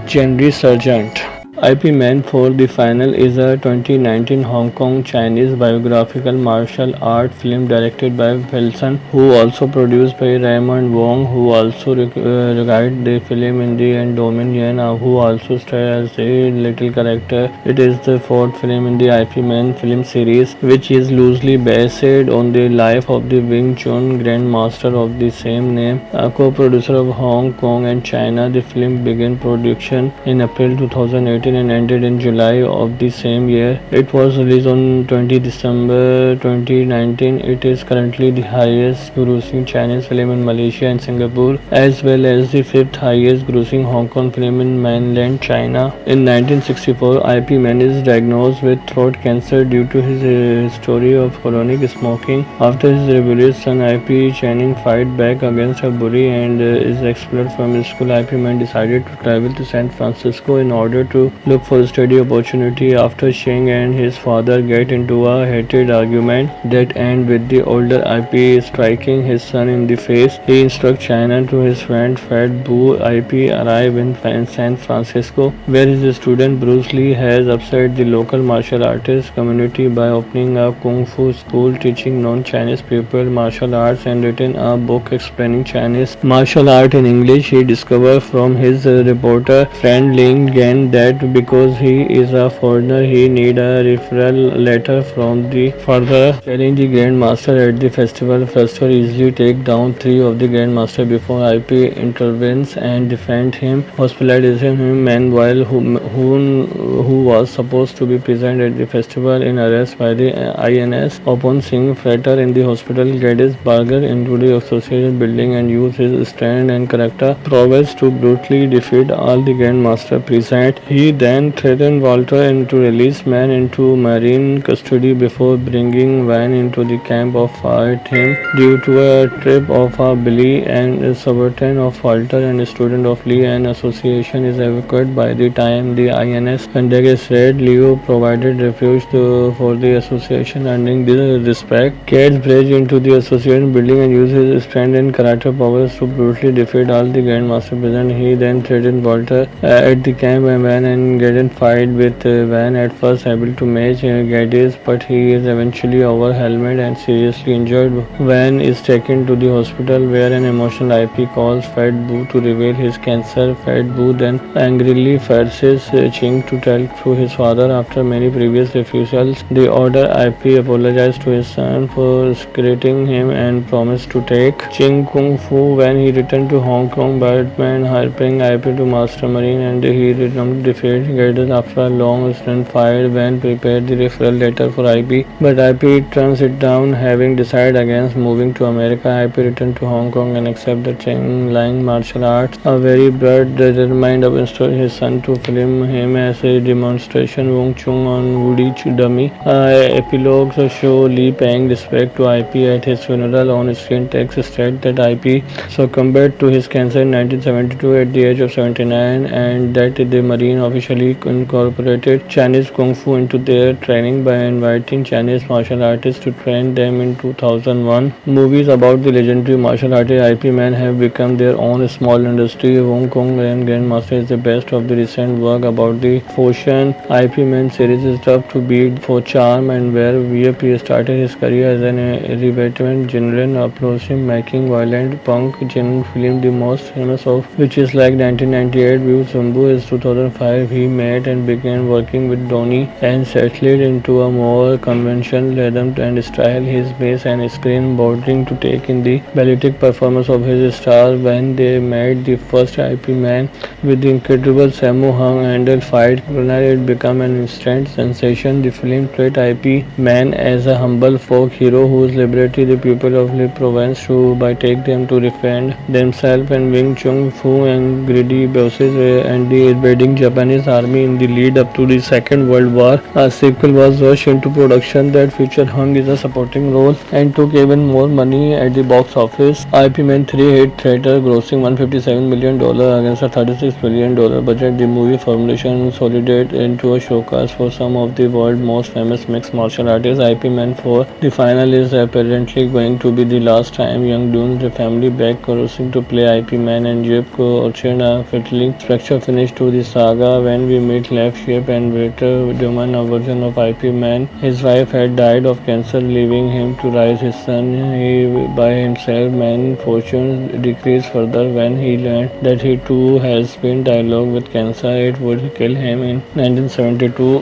General Sergeant. IP Man for the Final is a 2019 Hong Kong Chinese biographical martial art film directed by Wilson, who also produced by Raymond Wong, who also regarded the film in the Dominion, who also starred as a little character. It is the fourth film in the IP Man film series, which is loosely based on the life of the Wing Chun Grandmaster of the same name, a co-producer of Hong Kong and China. The film began production in April 2018 and ended in July of the same year. It was released on 20 December 2019. It is currently the highest grossing Chinese film in Malaysia and Singapore, as well as the fifth highest grossing Hong Kong film in mainland China. In 1964, IP Man is diagnosed with throat cancer due to his history of chronic smoking. After his rebellious son IP Channing fight back against a bully and is expelled from his school, IP Man decided to travel to San Francisco in order to look for a study opportunity. After Cheng and his father get into a heated argument that ends with the older IP striking his son in the face, he instructs China to his friend Fat Boo. IP arrive in San Francisco, where his student Bruce Lee has upset the local martial artist community by opening a kung fu school teaching non-Chinese people martial arts and written a book explaining Chinese martial art in English. He discovered from his reporter friend Ling Gan that because he is a foreigner, he need a referral letter from the father telling the Grandmaster at the festival. Festival easily take down three of the Grandmaster before IP intervenes and defend him, hospitalizing him. Meanwhile, who was supposed to be present at the festival in arrest by the INS. Upon seeing Frater in the hospital, Geddes burger into the associated building and use his strength and character prowess to brutally defeat all the Grandmaster present. He then threatened Walter and to release Man into marine custody before bringing Van into the camp of fight him due to a trip of a bully and subaltern of Walter and student of Lee. An association is evacuated by the time the INS conduct its raid. Leo provided refuge for the association, earning this respect. Cats breach into the association building and uses his strength and character powers to brutally defeat all the Grandmaster present. He then threatened Walter at the camp and Van and and get in fight with Van, at first able to match Geddes, but he is eventually overwhelmed and seriously injured. Van is taken to the hospital where an emotional IP calls Fat Boo to reveal his cancer. Fat Boo then angrily forces Ching to tell to his father after many previous refusals. The order IP apologized to his son for secreting him and promised to take Ching Kung Fu when he returned to Hong Kong. Batman helping IP to Master Marine and he returned to defeat Geddes after a long stunt fight. Van prepared the referral letter for IP, but IP turns it down, having decided against moving to America. IP returned to Hong Kong and accepted the Cheng Lang martial arts. A very broad determined of install his son to film him as a demonstration. Wong Chung on Woody dummy. Epilogues show Lee paying respect to IP at his funeral. On screen text state that IP succumbed to his cancer in 1972 at the age of 79 and that the Marine officially incorporated Chinese Kung Fu into their training by inviting Chinese martial artists to train them in 2001. Movies about the legendary martial artist IP Man have become their own small industry. Hong Kong and Grandmaster is the best of the recent work about the Foshan. IP Man series is tough to beat for charm and where VIP started his career as an irreverent genre approaching making violent punk genre film, the most famous of which is like 1998 View Sumbu is 2005. He met and began working with Donnie and settled into a more conventional rhythm and style. His bass and screen bordering to take in the balletic performance of his star when they met the first IP Man with the incredible Sammo Hung handled fight. It became an instant sensation. The film treated IP Man as a humble folk hero whose liberated the people of the province to by take them to defend themselves and Wing Chun Fu and greedy bosses and the invading Japanese army in the lead up to the Second World War. A sequel was rushed into production that featured Hung in a supporting role and took even more money at the box office. IP Man 3 hit theater grossing $157 million against a $36 million budget. The movie formulation consolidated into a showcase for some of the world's most famous mixed martial artists. IP Man 4 the final is apparently going to be the last time Young Doon's family back crossing to play IP Man and Jeff Orchard a fatally structure finish to the saga when we meet Left Shape and Victor Duman, a version of IP Man. His wife had died of cancer, leaving him to raise his son by himself. Man fortune decreased further when he learned that he too has been diagnosed with cancer. It would kill him in 1972,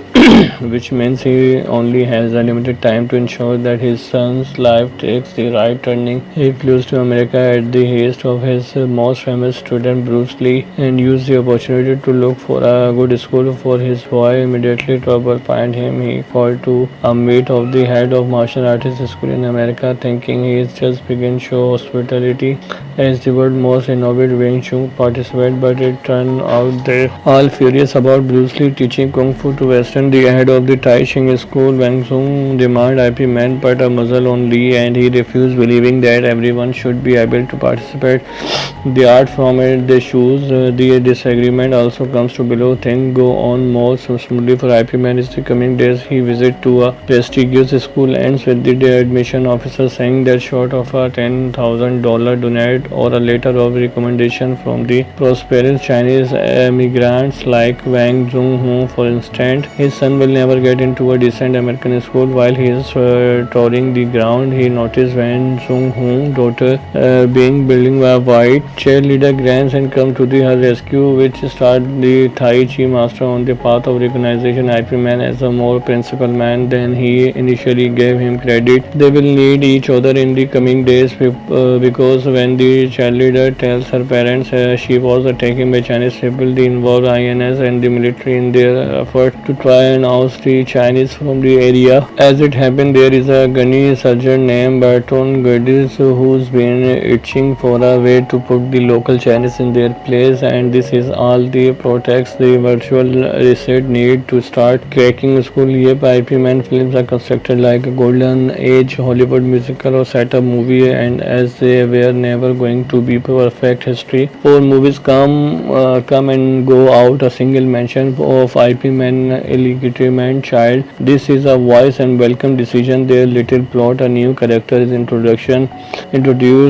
which means he only has a limited time to ensure that his son's life takes the right turning. He flew to America at the haste of his most famous student Bruce Lee and used the opportunity to look for a good school for his boy. Immediately trouble find him. He called to a meet of the head of martial arts school in America, thinking he is just begin show hospitality as the world's most innovative Wing Chun participant, but it turned out they all furious about Bruce Lee teaching Kung Fu to Western. The head of the Tai Chi school, Wang Sung, demanded IP Man put a muzzle on Lee and he refused, believing that everyone should be able to participate. The art from it, the shoes, the disagreement also comes to below. Things go on more smoothly for IP Man. In the coming days, he visit to a prestigious school ends with the admission officer saying that short of a $10,000 donate or a letter of recommendation from the prosperous Chinese immigrants like Wang Zhonghu, for instance, his son will never get into a decent American school. While he is touring the ground, he noticed Wang Zhonghu's daughter being building a white cheerleader grants and come to her rescue, which start the Tai Chi master on the path of recognition. IP Man as a more principled man than he initially gave him credit. They will need each other in the coming days because when the cheerleader tells her parents she was taken by Chinese people, they involve INS and the military in their effort to try and oust the Chinese from the area. As it happened, there is a gunny surgeon named Barton Geddes who's been itching for a way to put the local Chinese in their place, and this is all the protects the virtual reset need to start cracking school. Yep, IP Man films are constructed like a golden age Hollywood musical or setup movie, and as they were never going to be perfect history. 4 movies come and go out a single mention of IP Man illegitimate child. This is a wise and welcome decision. Their little plot, a new character is introduced,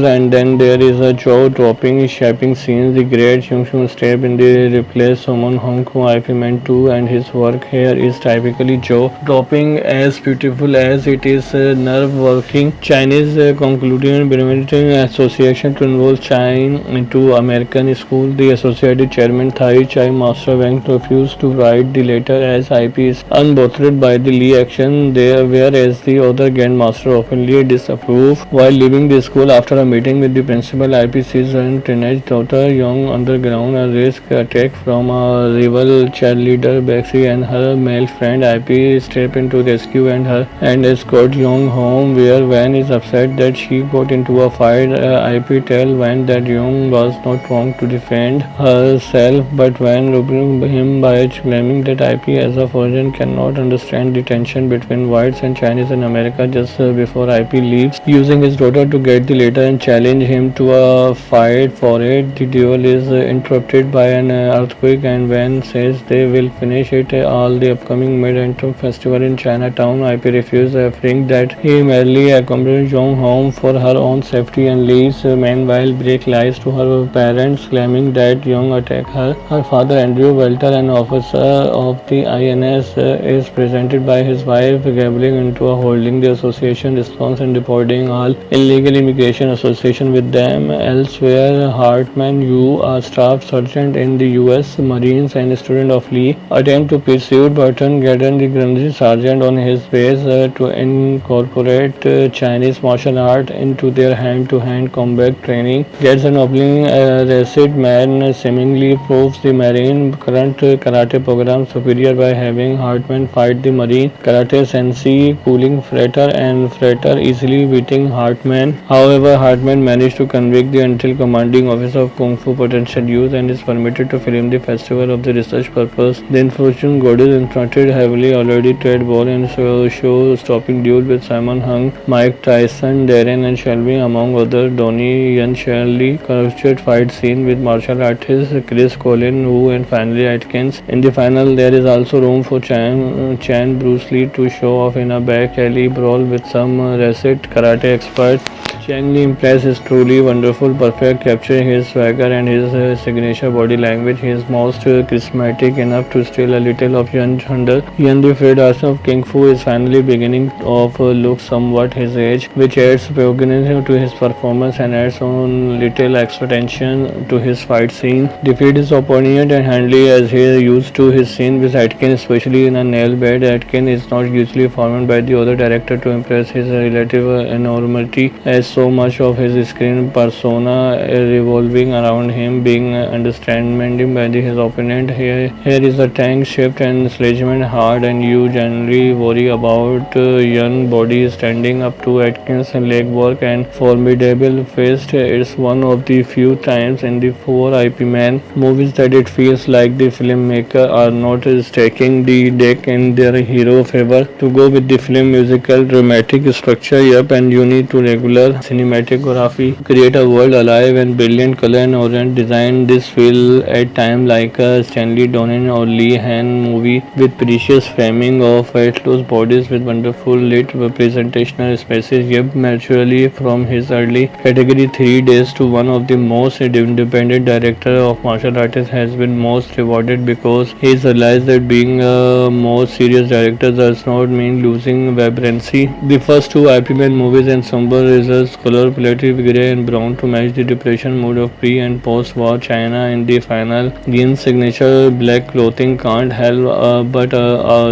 and then there is a jaw dropping, shaping scenes. The great Chung Chung step in the replace Suman Hong Kong IP Man 2, and his work here is typically jaw dropping, as beautiful as it is nerve working. Chinese concluded Bremerton Association to involve China into American school. The associated chairman Thai Chai Master Wang refused to write the letter as IP is unbothered by the Lee action there, whereas the other Grandmaster openly disapproved. While leaving the school after a meeting with the principal, IP sees her teenage daughter Young underground a risk attack from a rival cheerleader Bexy, and her male friend IP step into rescue and escort Young home, where Van is upset that she got into a fight. IP tell Van that Young was not wrong to defend herself, but Van rebuked him by claiming that IP as a foreigner cannot understand the tension between whites and Chinese in America. Just before IP leaves, using his daughter to get the letter and challenge him to a fight for it. The duel is interrupted by an earthquake, and Van says they will finish it all the upcoming Mid-Autumn Festival in Chinatown. IP refuses, fearing that he merely accompanied Young home for her own safety, and leaves. Meanwhile, Break lies to her parents, claiming that Young attacked her. Her father, Andrew Welter, an officer of the INS, is presented by his wife, gabbling into a holding the association response and reporting all illegal immigration association with them. Elsewhere, Hartman Yu, a staff sergeant in the U.S. Marines and student of Lee, attempt to pursue Burton Gadden, the Grenadier sergeant on his base, to incorporate Chinese martial art into their hand-to-hand combat training. Gets an opening. Racist man seemingly proves the Marine current karate program superior by having Hartman fight the Marine karate sensei, cooling Frater, and Frater easily beating Hartman. However, Hartman managed to convict the until commanding officer of Kung Fu potential use and is permitted to film the festival of the research purpose. The unfortunate God is instructed heavily already trade ball and show stopping duel with Simon Hung, Mike Tyson, Darren and Shelby among others. Donnie Yen Shirley captured fight scene with martial artist Chris Colin Wu and finally Atkins. In the final, there is also room for Chan Bruce Lee to show off in a back alley brawl with some racist karate experts. Chang Li impress is truly wonderful, perfect, capturing his swagger and his signature body language. He is most charismatic enough to steal a little of Yan Thunder. Yan the Fred Arson of King Fu is finally beginning of look somewhat his age, which adds prominence to his performance and adds on little extra tension to his fight scene. Defeat his opponent and handily as he is used to his scene with Atkins, especially in a nail bed. Atkins is not usually formed by the other director to impress his relative enormity, as so much of his screen persona revolving around him being understanding by his opponent. Here is a tank shift and sledgehammer hard, and you generally worry about young body standing up to Atkins' leg work and formidable fist. It's one of the few times in the 4 IP Man movies that it feels like the filmmaker are not stacking the deck in their hero favor. To go with the film musical dramatic structure, and you need to regular cinematography, create a world alive and brilliant color and orient design. This feel at time like a Stanley Donen or Lee Han movie with precious framing of close bodies with wonderful lit representational spaces. Naturally from his early category 3 days to one of the most independent director of martial artists has been most rewarded because he realized that being a more serious director does not mean losing vibrancy. The first 2 IP Man movies and somber results color palette grey and brown to match the depression mood of pre and post war China. In the final, Gin's signature black clothing can't help but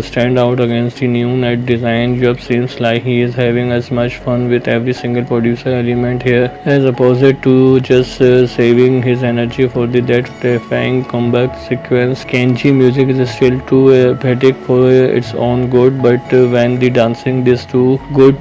stand out against the new night design. Job seems like he is having as much fun with every single producer element here as opposed to just saving his energy for that terrifying comeback sequence. Kenji music is still too epic for its own good, but when the dancing these two good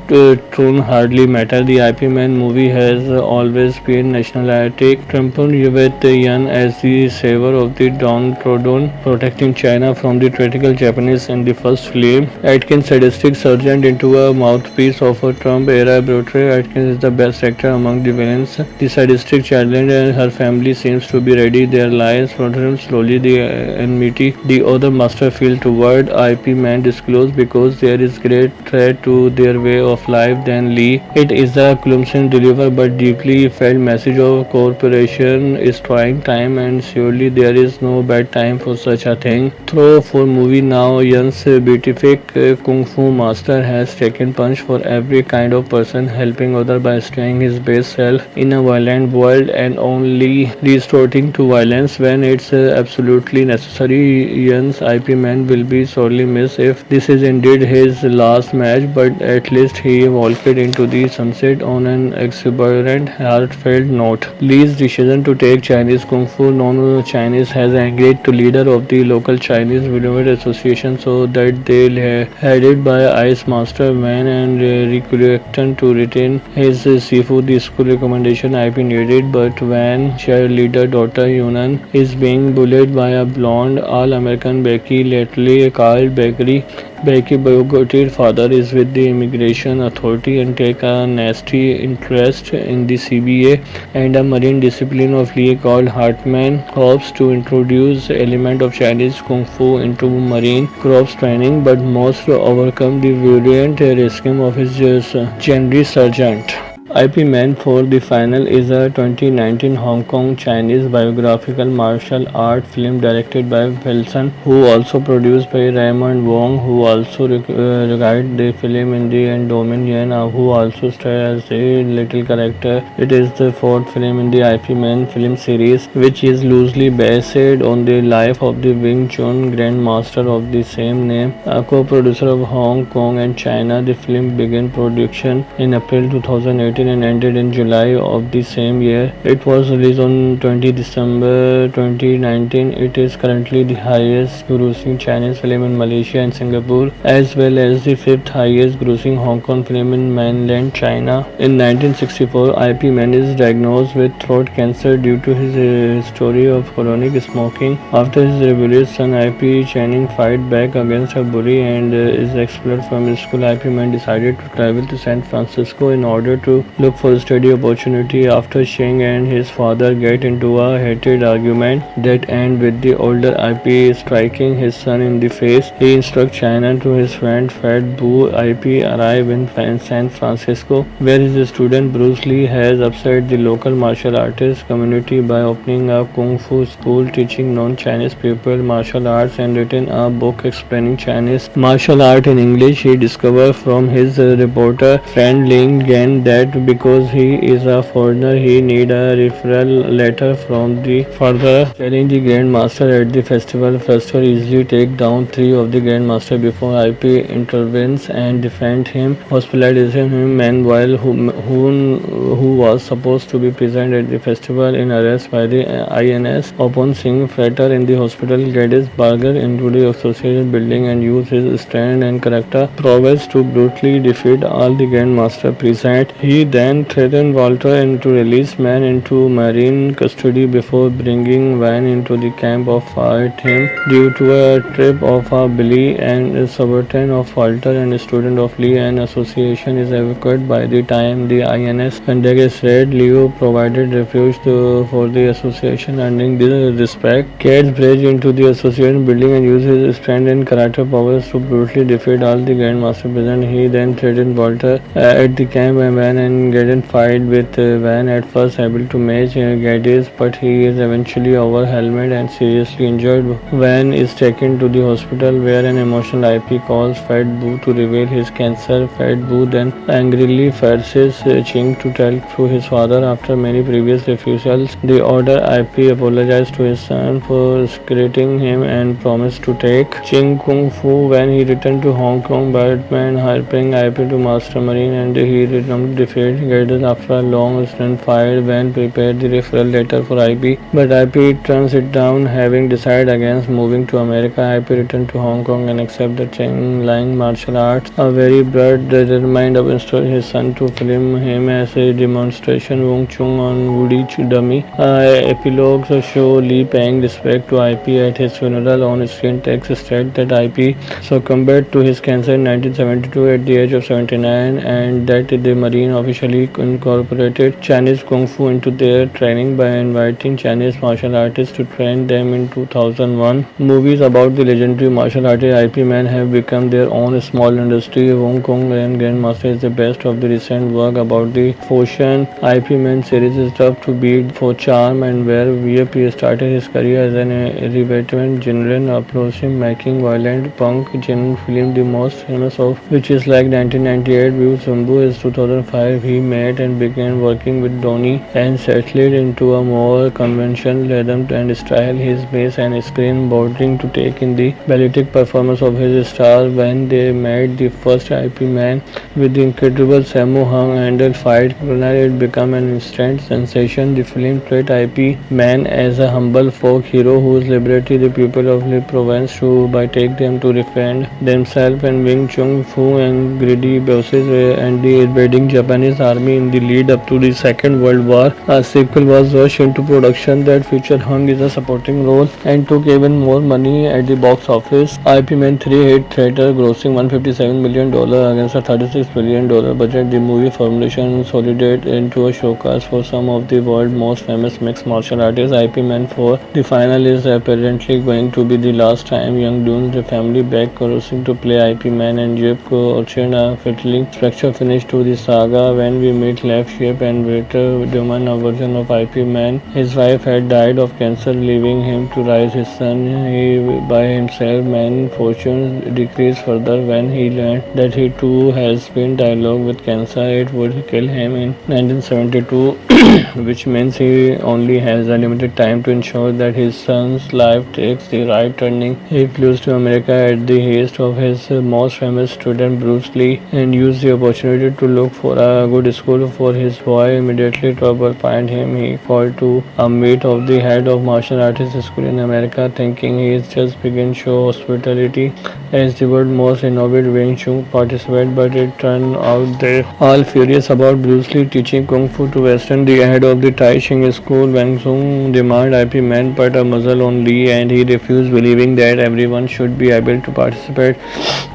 tune hardly matter. The IP IP Man movie has always been nationalistic, triumphant with Yan as the savior of the downtrodden, protecting China from the tyrannical Japanese in the first film. Atkins' sadistic surgeon into a mouthpiece of a Trump-era brutally. Atkins is the best actor among the villains. The sadistic challenge and her family seems to be ready. Their lives flutter slowly. The enmity the other master feel toward IP Man disclose because there is great threat to their way of life than Lee. It is a clumsy deliver but deeply felt message of cooperation is trying time and surely there is no bad time for such a thing. Through for movie now, Yan's beatific kung fu master has taken punch for every kind of person, helping other by staying his best self in a violent world and only resorting to violence when it's absolutely necessary. Yan's IP Man will be sorely missed if this is indeed his last match, but at least he walked into the sunset on an exuberant, heartfelt note. Lee's decision to take Chinese Kung Fu non-Chinese has angered the leader of the local Chinese Video Association so that they headed by Ice Master Wan and reluctant to retain his seafood school recommendation IP needed, but when cheerleader daughter Yunan is being bullied by a blonde all-American Becky, lately called Becky Bogoti's father is with the immigration authority and take a nasty interest in the CBA and a marine discipline of Lee called Hartman hopes to introduce element of Chinese Kung Fu into marine corps training but must overcome the virulent regime of his General Sergeant. IP Man for the Final is a 2019 Hong Kong Chinese biographical martial art film directed by Wilson, who also produced by Raymond Wong, who also regarded the film in the Endowment Yan, who also starred as a little character. It is the fourth film in the IP Man film series, which is loosely based on the life of the Wing Chun Grandmaster of the same name, a co-producer of Hong Kong and China. The film began production in April 2018 and ended in July of the same year. It was released on 20 December 2019. It is currently the highest grossing Chinese film in Malaysia and Singapore, as well as the fifth highest grossing Hong Kong film in mainland China. In 1964, IP Man is diagnosed with throat cancer due to his history of chronic smoking. After his rebellious son IP Channing fight back against a bully and is expelled from his school, IP Man decided to travel to San Francisco in order to look for a study opportunity. After Cheng and his father get into a heated argument that ends with the older IP striking his son in the face, he instructs China to his friend Fat Boo. IP arrive in San Francisco, where his student Bruce Lee has upset the local martial artist community by opening a kung fu school teaching non-Chinese people martial arts and written a book explaining Chinese martial art in English. He discovered from his reporter friend Ling Gan that because he is a foreigner, he need a referral letter from the father telling the Grandmaster at the festival. Festival easily take down three of the Grandmaster before IP intervenes and defend him, hospitalizing him. Meanwhile, who was supposed to be present at the festival in arrest by the INS. Upon seeing Frater in the hospital, Geddes Barger into the association building and use his strength and character prowess to brutally defeat all the Grandmaster present. He then threatened Walter and to release Man into marine custody before bringing Van into the camp of fight him due to a trip of a bully and subaltern of Walter and student of Lee. An association is evacuated by the time the INS conducted its raid. Leo provided refuge for the association, earning the respect. Cats breach into the association building and used his strength and karate powers to brutally defeat all the Grandmaster present. He then threatened Walter at the camp and Van and Geddes fight with Van, at first able to match Geddes, but he is eventually overwhelmed and seriously injured. Van is taken to the hospital where an emotional IP calls Fat Boo to reveal his cancer. Fat Boo then angrily forces Ching to tell through his father. After many previous refusals, the order IP apologized to his son for secreting him and promised to take Ching Kung Fu. When he returned to Hong Kong, Batman helping IP to master marine and he returned to defeat investigators after a long stint fired when prepared the referral letter for IP, but IP turns it down, having decided against moving to America. IP returned to Hong Kong and accepted the Cheng-Lang martial arts, a very broad determined of installing his son to film him as a demonstration. Wong Chung on Woody dummy. Epilogues show Lee paying respect to IP at his funeral. On-screen text states that IP succumbed to his cancer in 1972 at the age of 79, and that the Marine officially incorporated Chinese Kung Fu into their training by inviting Chinese martial artists to train them in 2001. Movies about the legendary martial artist IP Man have become their own small industry. Hong Kong and Grandmaster is the best of the recent work about the Foshan. IP Man series is tough to beat for charm, and where VIP started his career as an irreverent general approaching making violent punk genre film, the most famous of which is like 1998 View Sumbu is 2005. He met and began working with Donnie and settled into a more conventional rhythm and style. His bass and screen bordering to take in the balletic performance of his stars when they met the first IP Man with the incredible Sammo Hung handle fight. It became an instant sensation. The film treated IP Man as a humble folk hero who liberated the people of the province to by take them to defend themselves, and Wing Chun Fu and greedy bosses and the invading Japanese army in the lead up to the Second World War. A sequel was rushed into production that featured Hung in a supporting role and took even more money at the box office. IP Man 3 hit theater grossing $157 million against a $36 million budget. The movie formulation consolidated into a showcase for some of the world's most famous mixed martial artists. IP Man 4, the final is apparently going to be the last time Young Doon's the family back crossing to play IP Man, and Jeff Orchard a fatally structure finish to the saga when we meet Left Shape and Waiter Duman, a version of IP Man. His wife had died of cancer, leaving him to raise his son by himself. Man fortune decreased further when he learned that he too has been diagnosed with cancer. It would kill him in 1972, which means he only has a limited time to ensure that his son's life takes the right turning. He flees to America at the haste of his most famous student Bruce Lee and used the opportunity to look for a good school for his boy. Immediately trouble find him. He called to a meet of the head of martial arts school in America, thinking he is just begin show hospitality as the world's most innovative Wing Chun participant, but it turned out they all furious about Bruce Lee teaching Kung Fu to Western. The head of the Tai Ching school, Wang Sung, demanded IP Man put a muzzle on Lee, and he refused, believing that everyone should be able to participate.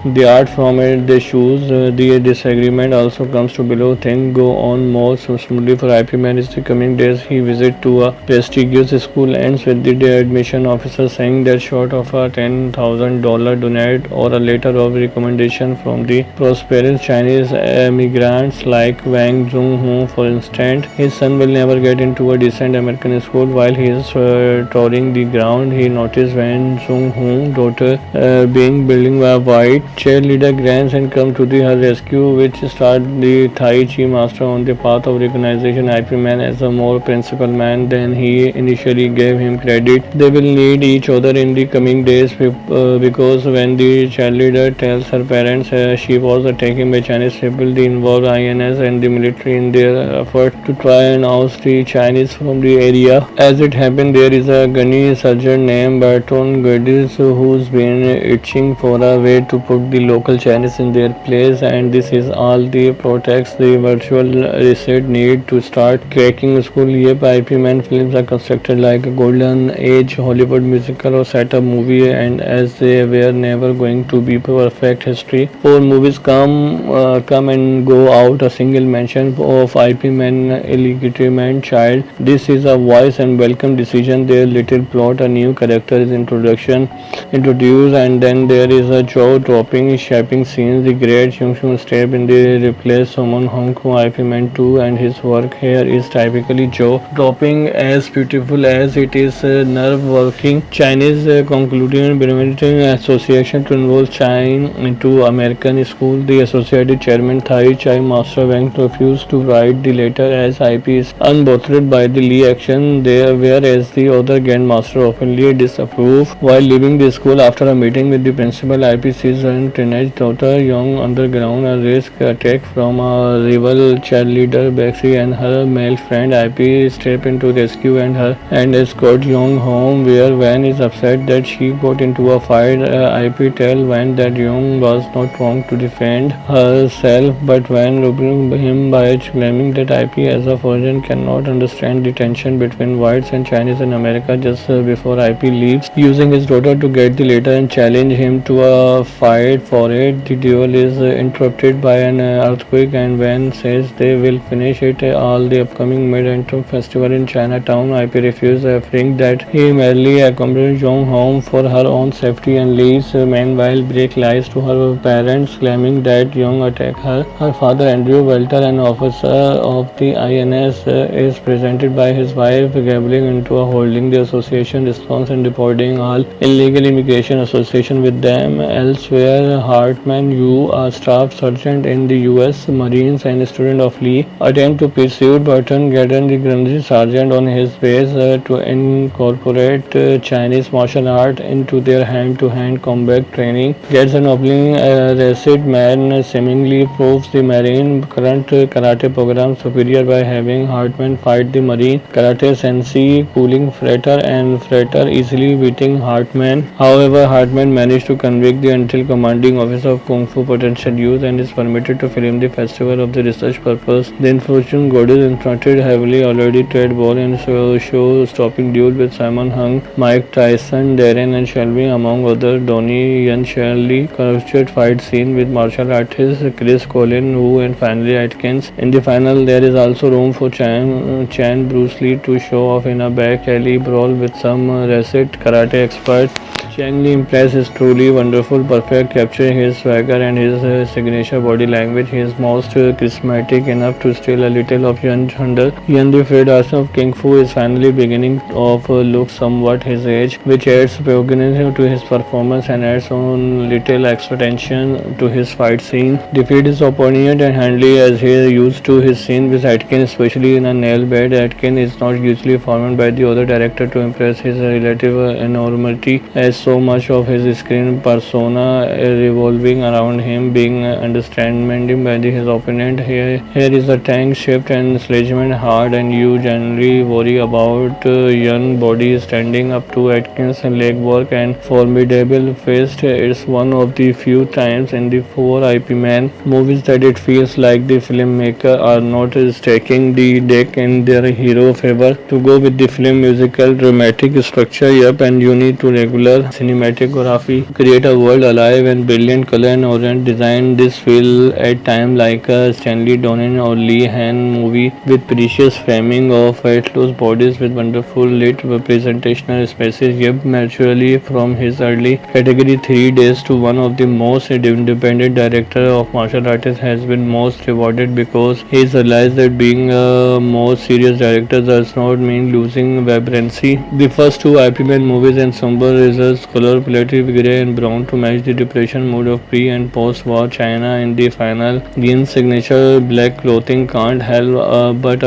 The art from it, the shoes, the disagreement also comes to below. Things go on more smoothly for IP Man in the coming days. He visit to a prestigious school ends with the admission officer saying that short of a $10,000 donate or a letter of recommendation from the prosperous Chinese immigrants like Wang Zhonghu, for instance, his son will never get into a decent American school. While he is touring the ground, he noticed Wang Zhonghu's daughter being building a white cheerleader grants and come to her rescue, which start the Tai Chi master on the path of recognition. IP Man as a more principled man than he initially gave him credit. They will need each other in the coming days because when the cheerleader tells her parents she was taken by Chinese people, they involve INS and the military in their effort to try and oust the Chinese from the area. As it happened, there is a gunny surgeon named Barton Geddes who's been itching for a way to put the local Chinese in their place, and this is all the protects the virtual reset need to start cracking school. Yep, IP Man films are constructed like a golden age Hollywood musical or setup movie, and as they were never going to be perfect history. 4 movies come and go out a single mention of IP Man illegitimate child. This is a wise and welcome decision. Their little plot, a new character is introduced, and then there is a jaw dropping shaping scenes. The great Chung Chung step in the replace Somon Hong Kong. IP Man 2 and his work here is typically jaw dropping, as beautiful as it is nerve working. Chinese concluding Brewington Association to involve China into American school. The associated chairman Tai Chai Master Wang refused to write the letter as IP is unbothered by the Lee action there, whereas the other Grandmaster openly disapproved. While leaving the school after a meeting with the principal, IP sees her teenage daughter young underground a risk attack from a rival rival cheerleader Bexy and her male friend IP step in to rescue and escort Young home, where Van is upset that she got into a fight. IP tell Van that Young was not wrong to defend herself, but Van rebuked him by claiming that IP as a foreigner cannot understand the tension between whites and Chinese in America. Just before IP leaves, using his daughter to get the letter and challenge him to a fight for it. The duel is interrupted by an earthquake, and Van says they will finish it all the upcoming Mid-Autumn Festival in Chinatown. IP refuses, fearing that he merely accompanied Young home for her own safety and leaves. Meanwhile, Break lies to her parents, claiming that Young attacked her. Her father, Andrew Welter, an officer of the INS, is presented by his wife, gabbling into a holding the association response and reporting all illegal immigration association with them. Elsewhere, Hartman Yu, a staff sergeant in the U.S. Marines and student of Lee, attempt to pursue Burton Gadden, the Grenadier sergeant, on his base to incorporate Chinese martial art into their hand-to-hand combat training. Gets an opening arrested man seemingly proves the Marine current karate program superior by having Hartman fight the Marine karate sensei, cooling Frater, and Frater easily beating Hartman. However, Hartman managed to convict the until commanding officer of Kung Fu potential use and is permitted to film the festival of the research purpose. The unfortunate goddess instructed heavily already trade ball in show-stopping duel with Simon Hung, Mike Tyson, Darren and Shelby among others. Donnie Yen Shirley captured fight scene with martial artist Chris Colin Wu and finally Atkins. In the final, there is also room for Chan Bruce Lee to show off in a back alley brawl with some recent karate experts. Chang Li impressed his truly wonderful, perfect capturing his swagger and his signature body language. He is most charismatic enough to steal a little of Yan Thunder. Yan the Fred of Kung Fu is finally beginning of look somewhat his age, which adds piquancy to his performance and adds on little extra tension to his fight scene. Defeat his opponent and handily as he is used to his scene with Atkins, especially in a nail bed. Atkins is not usually formed by the other director to impress his relative enormity, as so much of his screen persona revolving around him being understanding by his opponent. Here is a tank shift and sledgehammer hard, and you generally worry about young body standing up to Atkins' leg work and formidable fist. It's one of the few times in the 4 IP Man movies that it feels like the filmmaker are not stacking the deck in their hero favor. To go with the film musical dramatic structure, yep, and you need to regular cinematography, create a world alive and brilliant color and orient design. This feel at time like a Stanley Donen or Lee Han movie with precious framing of close bodies with wonderful lit representational spaces. Yep, naturally from his early category 3 days to one of the most independent director of martial artists has been most rewarded because he realized that being a more serious director does not mean losing vibrancy. The first 2 IP Man movies and somber results color palette gray and brown to match the depression mood of pre and post war China. In the final, Yin's signature black clothing can't help but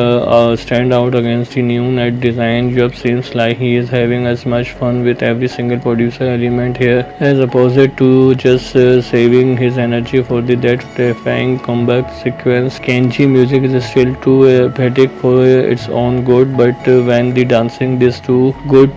stand out against the new net design. Job seems like he is having as much fun with every single producer element here as opposed to just saving his energy for the that terrifying comeback sequence. Kenji music is still too epic for its own good, but when the dancing these two good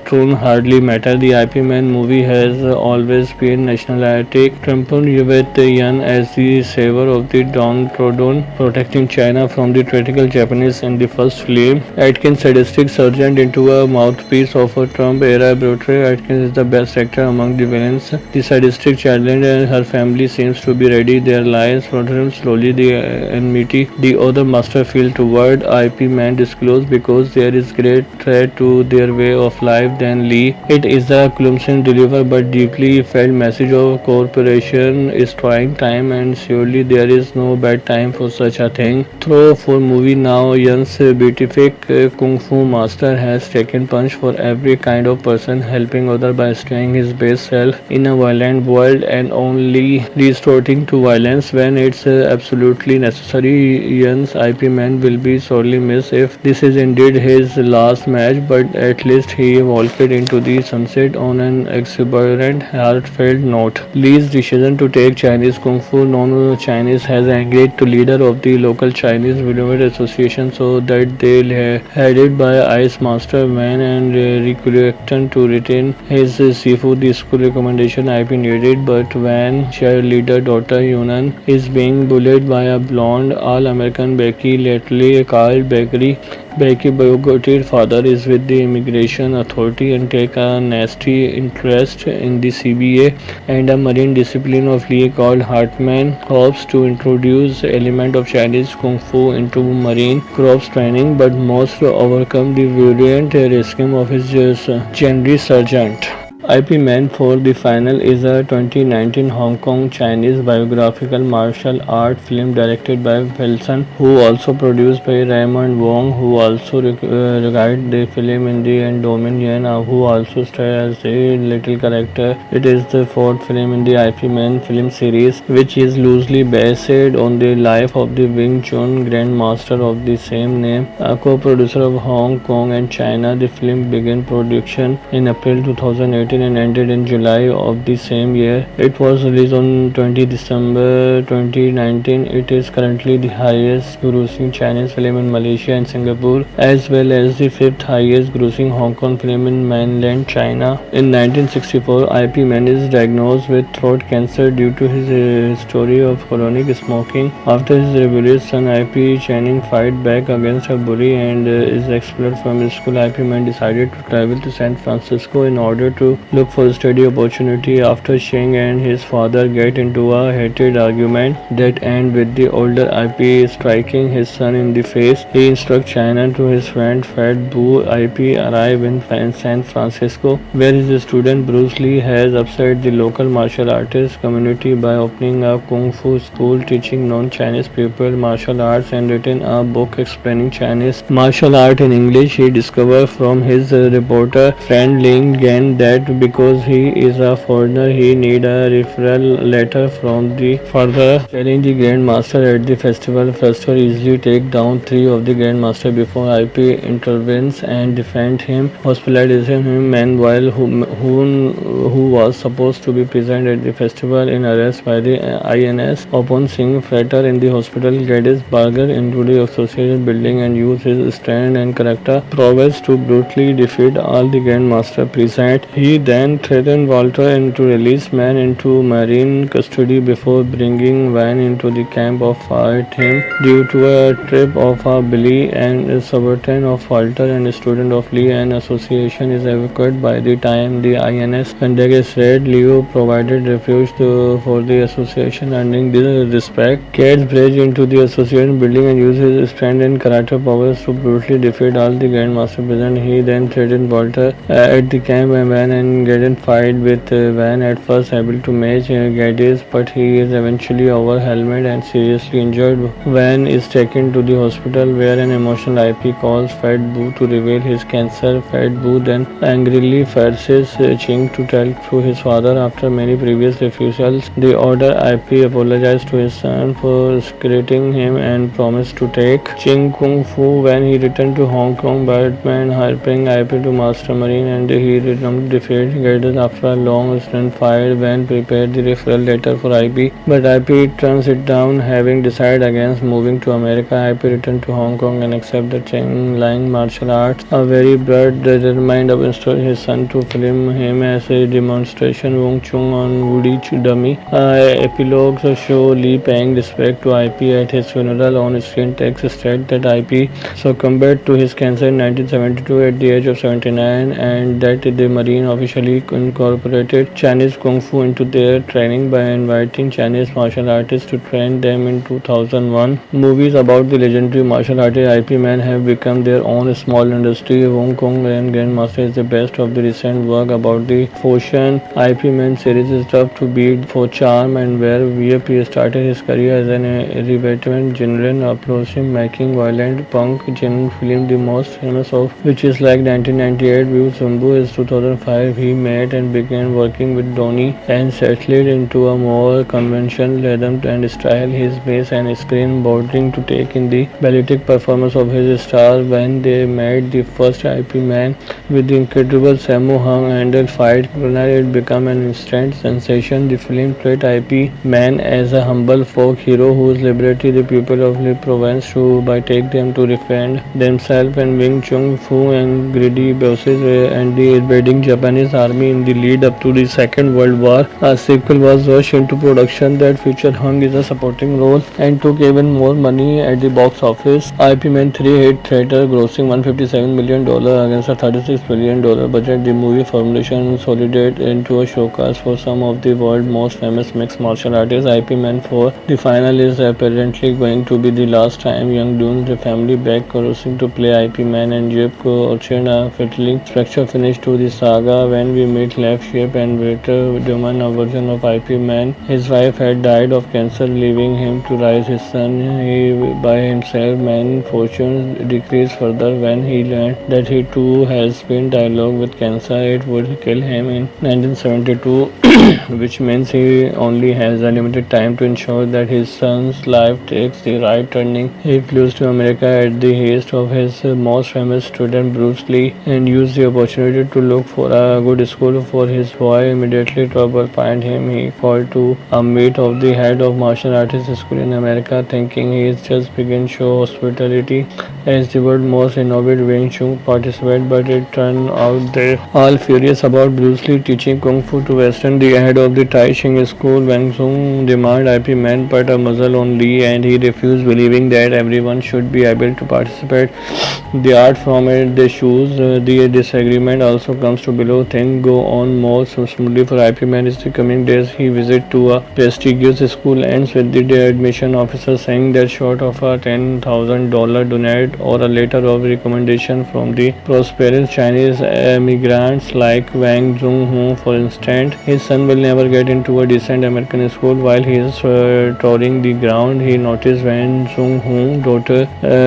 tune hardly matter. The IP Man movie has always been nationalistic, trampled with Yan as the savior of the downtrodden, protecting China from the tyrannical Japanese in the first film. Atkins, sadistic sergeant into a mouthpiece of a Trump-era brutally. Atkins is the best actor among the villains. The sadistic challenge and her family seems to be ready. Their lives flutter slowly. The enmity the other master feel toward IP Man disclosed because there is great threat to their way of life than Lee. It is a clumsy deliver but deeply felt message of cooperation is trying time, and surely there is no bad time for such a thing. Through for movie now, Yan's beatific Kung Fu master has taken punch for every kind of person, helping other by staying his best self in a violent world and only resorting to violence when it's absolutely necessary. Yan's IP Man will be sorely missed if this is indeed his last match, but at least he walked into the sunset on on an exuberant, heartfelt note. Lee's decision to take Chinese Kung Fu non-Chinese has angered the leader of the local Chinese Brigade Association, so that they headed by Ice Master Wan and reluctant to retain his seafood school recommendation IP needed, but Wan cheerleader daughter Yunnan is being bullied by a blonde all-American Becky, lately called Bakery. Becky Bogoti's father is with the immigration authority and take a nasty interest in the CBA and a marine discipline of Lee called Hartman hopes to introduce element of Chinese Kung Fu into marine corps training, but must overcome the virulent regime of his General Sergeant. IP Man for the Final is a 2019 Hong Kong Chinese biographical martial art film directed by Wilson, who also produced by Raymond Wong, who also regarded the film in the Dominion, who also starred as a little character. It is the fourth film in the IP Man film series, which is loosely based on the life of the Wing Chun Grand Master of the same name, a co-producer of Hong Kong and China. The film began production in April 2018 and ended in July of the same year. It was released on 20 December 2019. It is currently the highest grossing Chinese film in Malaysia and Singapore, as well as the fifth highest grossing Hong Kong film in mainland China. In 1964, IP Man is diagnosed with throat cancer due to his history of chronic smoking. After his rebellious son IP Channing fight back against a bully and is expelled from his school, IP Man decided to travel to San Francisco in order to look for study opportunity. After Cheng and his father get into a heated argument that ends with the older IP striking his son in the face, he instructs China to his friend Fat Boo. IP arrive in San Francisco, where his student Bruce Lee has upset the local martial artist community by opening a kung fu school teaching non-Chinese people martial arts and written a book explaining Chinese martial art in English. He discovered from his reporter friend Ling Gan that because he is a foreigner, he need a referral letter from the father telling the Grandmaster at the festival. Festival easily take down three of the Grandmaster before IP intervenes and defend him, hospitalizing him. Meanwhile, who was supposed to be present at the festival in arrest by the INS. Upon seeing Frater in the hospital, Geddes Barger into the association building and use his strength and character prowess to brutally defeat all the Grandmaster present. He then threatened Walter and to release Man into marine custody before bringing Van into the camp of fight him due to a trip of a bully and a subaltern of Walter and a student of Lee. An association is evacuated by the time the INS conducted its raid. Leo provided refuge for the association, earning the respect. Cats break into the association building and use his strength and karate powers to brutally defeat all the Grandmaster present. He then threatened Walter at the camp and Van and Geddes fight with Van, at first able to match Geddes, but he is eventually overwhelmed and seriously injured. Van is taken to the hospital where an emotional IP calls Fat Boo to reveal his cancer. Fat Boo then angrily forces Ching to tell to his father. After many previous refusals, the order IP apologized to his son for secreting him and promised to take Ching Kung Fu. When he returned to Hong Kong, Batman helping IP to Master Marine and he returned to defeat Geddes after a long stunt fight. Van prepared the referral letter for IP, but IP turns it down, having decided against moving to America. IP returned to Hong Kong and accepted the Cheng Lang martial arts. A very blood determined to install his son to film him as a demonstration Wong Chung on Woody dummy. Epilogues show Lee paying respect to IP at his funeral. On screen text state that IP succumbed to his cancer in 1972 at the age of 79 and that the Marine officially incorporated Chinese Kung Fu into their training by inviting Chinese martial artists to train them in 2001. Movies about the legendary martial artist IP Man have become their own small industry. Hong Kong and Grandmaster is the best of the recent work about the Foshan. IP Man series is tough to beat for charm and where VIP started his career as an irreverent general approaching making violent punk genre film, the most famous of which is like 1998 View Zumbu is 2005. he met and began working with Donnie and settled into a more conventional rhythm and style. His bass and screen boarding to take in the balletic performance of his star when they met the first IP Man with the incredible Sammo Hung and the fight it became an instant sensation. The film played IP Man as a humble folk hero whose liberated the people of the province to by take them to defend themselves and Wing Chun Fu and greedy bosses and the invading Japanese army in the lead up to the Second World War. A sequel was rushed into production that featured Hung in a supporting role and took even more money at the box office. IP Man 3 hit theater grossing $157 million against a $36 million budget. The movie formulation consolidated into a showcase for some of the world's most famous mixed martial artists. IP Man 4. The final is apparently going to be the last time Young Dunes, the family back crossing to play IP Man and Jeff Orchard a fatally structure finish to the saga when we meet Left Shape and Victor Duman, a version of IP Man. His wife had died of cancer, leaving him to raise his son by himself. Man fortunes decreased further when he learned that he too has been diagnosed with cancer. It would kill him in 1972, which means he only has a limited time to ensure that his son's life takes the right turning. He flees to America at the haste of his most famous student Bruce Lee and used the opportunity to look for a good school for his boy. Immediately trouble find him. He called to a meet of the head of martial arts school in America, thinking he is just begin show hospitality as the world's most innovative Wing Chun participant, but it turned out they all furious about Bruce Lee teaching Kung Fu to Western. The head of the Tai Chi school, Wang Sung, demanded IP Man put a muzzle on Lee and he refused, believing that everyone should be able to participate. The art from it, the shoes, the disagreement also comes to below. Things go on more smoothly for IP Man in the coming days. He visit to a prestigious school ends with the admission officer saying that short of a $10,000 donate or a letter of recommendation from the prosperous Chinese immigrants like Wang Zhonghu, for instance, his son will never get into a decent American school. While he is touring the ground, he noticed Wang Zhonghu's daughter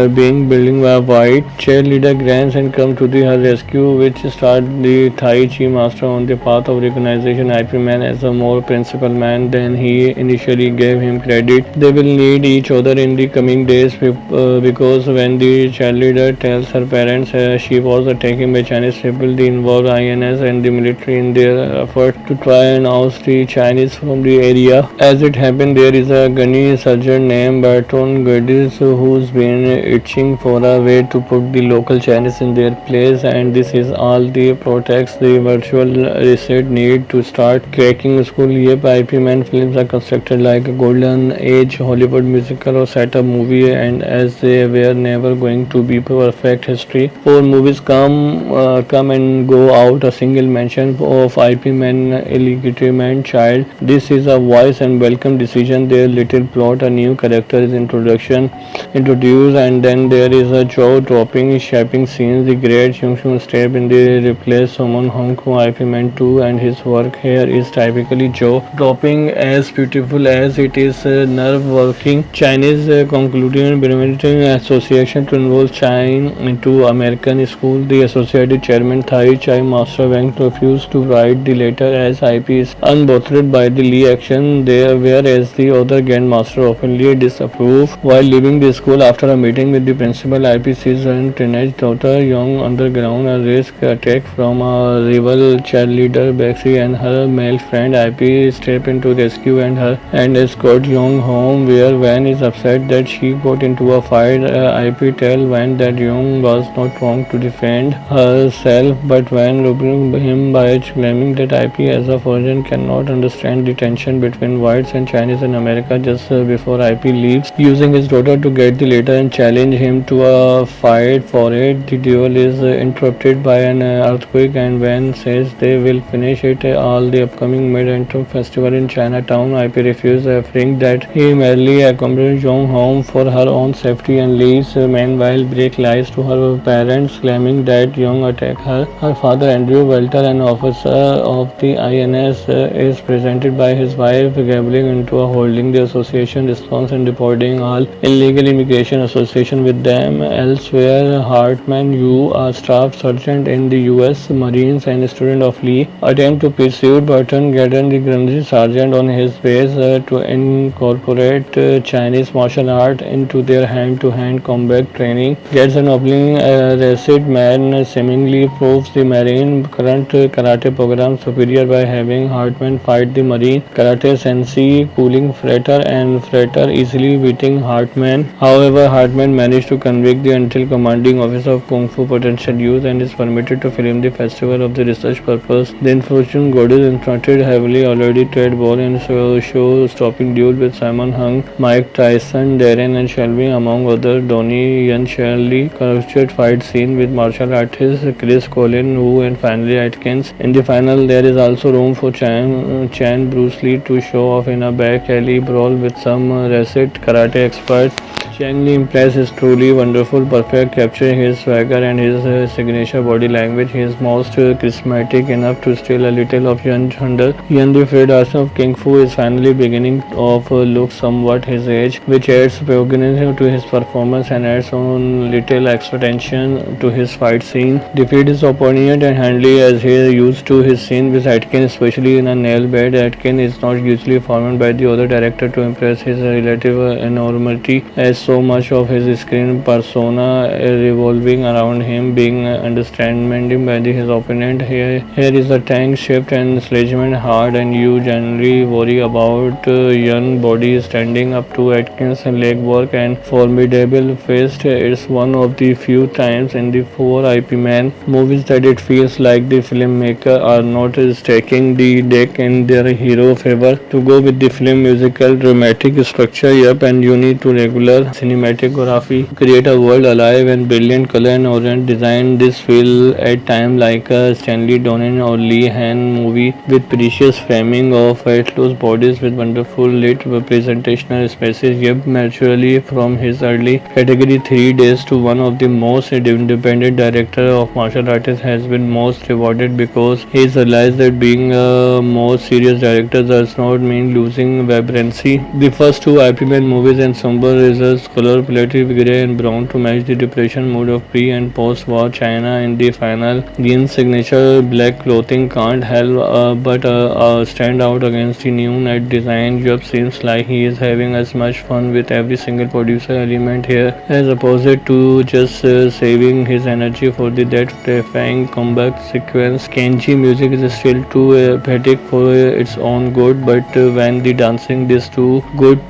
being building a white cheerleader grants and come to her rescue, which started the Tai Chi master on the path of recognition. IP Man as a more principled man than he initially gave him credit. They will need each other in the coming days because when the cheerleader tells her parents she was taken by Chinese people, they involve INS and the military in their effort to try and oust the Chinese from the area. As it happened, there is a gunny surgeon named Berton Geddes who's been itching for a way to put the local Chinese in their place, and this is all the protects the virtual reset need to start cracking school. Yep, IP Man films are constructed like a golden age Hollywood musical or setup movie, and as they were never going to be perfect history. 4 movies come and go out a single mention of IP Man illegitimate child. This is a wise and welcome decision. Their little plot, a new character is introduced, and then there is a jaw dropping shaping scenes. The great Chung step in the replace Summon Hong Kong. IP Man 2 and his work here is typically jaw dropping as beautiful as it is nerve working. Chinese concluding Benedict Association to involve China into American school. The associated chairman Tai Chi Master Wang refused to write the letter as IP is unbothered by the Lee action there, whereas the other Grand Master openly disapproved. While leaving the school after a meeting with the principal, IP sees her teenage daughter Young underground a risk attack from a rival cheerleader Bexy and her male friend. IP step into rescue and escort Young home, where Van is upset that she got into a fight. IP tell Van that Young was not wrong to defend herself, but Van rebuked him by claiming that IP as a foreigner cannot understand the tension between whites and Chinese in America. Just before IP leaves, using his daughter to get the letter and challenge him to a fight for it. The duel is interrupted by an earthquake, and Van says they will finish it all the upcoming Mid-Autumn Festival in Chinatown. IP refuses, afferring that he merely accompanied Young home for her own safety and leaves. Meanwhile, Break lies to her parents, claiming that Young attacked her. Her father, Andrew Welter, an officer of the INS, is presented by his wife, gabbling into a holding the association response and reporting all illegal immigration association with them. Elsewhere, Hartman Yu, a staff sergeant in the U.S. Marines and student of Lee, attempt to pursue Burton Gadden, the Grungy sergeant on his base, to incorporate Chinese martial art into their hand-to-hand combat training. Gets an opening Resid man seemingly proves the Marine current karate program superior by having Hartman fight the Marine karate sensei, cooling Frater, and Frater easily beating Hartman. However, Hartman managed to convict the until commanding officer of Kung Fu potential use and is permitted to film the festival of the research purpose. The unfortunate goddess instructed heavily already trade ball in show-stopping duel with Simon Hung, Mike Tyson, Darren and Shelby among others. Donnie Yen Shirley captured fight scene with martial artist Chris Colin Wu and finally Atkins. In the final, there is also room for Chan Bruce Lee to show off in a back alley brawl with some recent karate expert. Chang Li implies is truly wonderful, perfect, capturing his swagger and his signature body language. He is most charismatic enough to steal a little of Yan Thunder. Yan the Fred Arson of Kung Fu is finally beginning of look somewhat his age, which adds prominence to his performance and adds on little extra tension to his fight scene. Defeat his opponent and handily as he is used to his scene with Atkins, especially in a nail bed. Atkins is not usually formed by the other director to impress his relative enormity, as so much of his screen persona revolving around him being understanding by his opponent. Here is a tank shift and sledgehammer hard, and you generally worry about young body standing up to Atkins' leg work and formidable fist. It's one of the few times in the 4 IP Man movies that it feels like the filmmaker are not stacking the deck in their hero favor. To go with the film musical dramatic structure, yep, and you need to regular cinematography, create a world alive and brilliant color and orient design. This feel at time like a Stanley Donen or Lee Han movie with precious framing of close bodies with wonderful lit representational spaces. Yep, naturally from his early category 3 days to one of the most independent director of martial artists has been most rewarded because he realized that being a more serious director does not mean losing vibrancy. The first 2 IP Man movies and somber results color palette grey and brown to match the depression mood of pre and post war China. In the final, Gin's signature black clothing can't help but stand out against the new net design. Job seems like he is having as much fun with every single producer element here as opposed to just saving his energy for the that terrifying comeback sequence. Kenji music is still too epic for its own good, but when the dancing these two good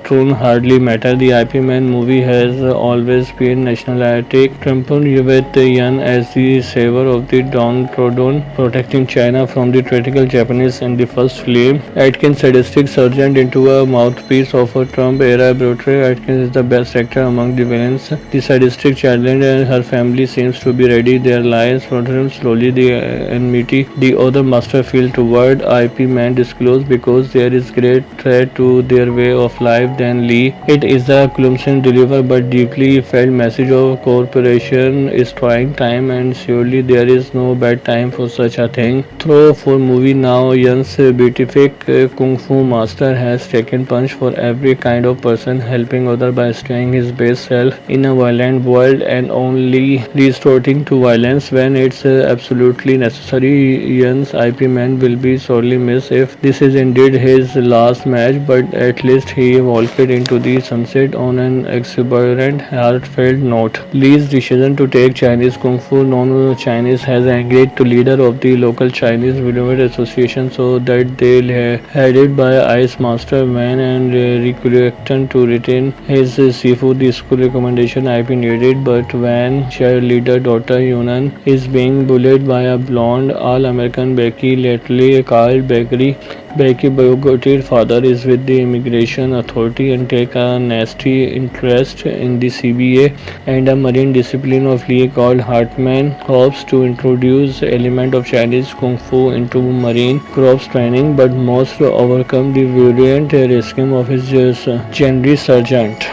tune hardly matter. The IP Man movie has always been nationalistic, trampled with Yan as the savior of the downtrodden, protecting China from the tyrannical Japanese in the first film. Atkins, sadistic sergeant into a mouthpiece of a Trump-era brutally. Atkins is the best actor among the villains. The sadistic challenge and her family seems to be ready. Their lives flutter slowly. The enmity the other master feel toward IP Man disclosed because there is great threat to their way of life than Lee. It is a clumsy deliver but deeply felt message of cooperation is trying time, and surely there is no bad time for such a thing. Through for movie now, Yan's beatific Kung Fu master has taken punch for every kind of person, helping other by staying his best self in a violent world and only resorting to violence when it's absolutely necessary. Yan's IP Man will be sorely missed if this is indeed his last match, but at least he walked into the sunset on an exuberant, heartfelt note. Lee's decision to take Chinese Kung Fu non-Chinese has angered the leader of the local Chinese Violent Association, so that they headed by Ice Master Wan and reluctant to retain his seafood. The school recommendation IP needed, but Wan cheerleader daughter Yunan is being bullied by a blonde all-American Becky, lately called Bakery. Becky Bogot's father is with the immigration authority and take a nasty interest in the CBA and a marine discipline of Lee called Hartman hopes to introduce element of Chinese Kung Fu into marine corps training, but must overcome the violent regime of his General Sergeant.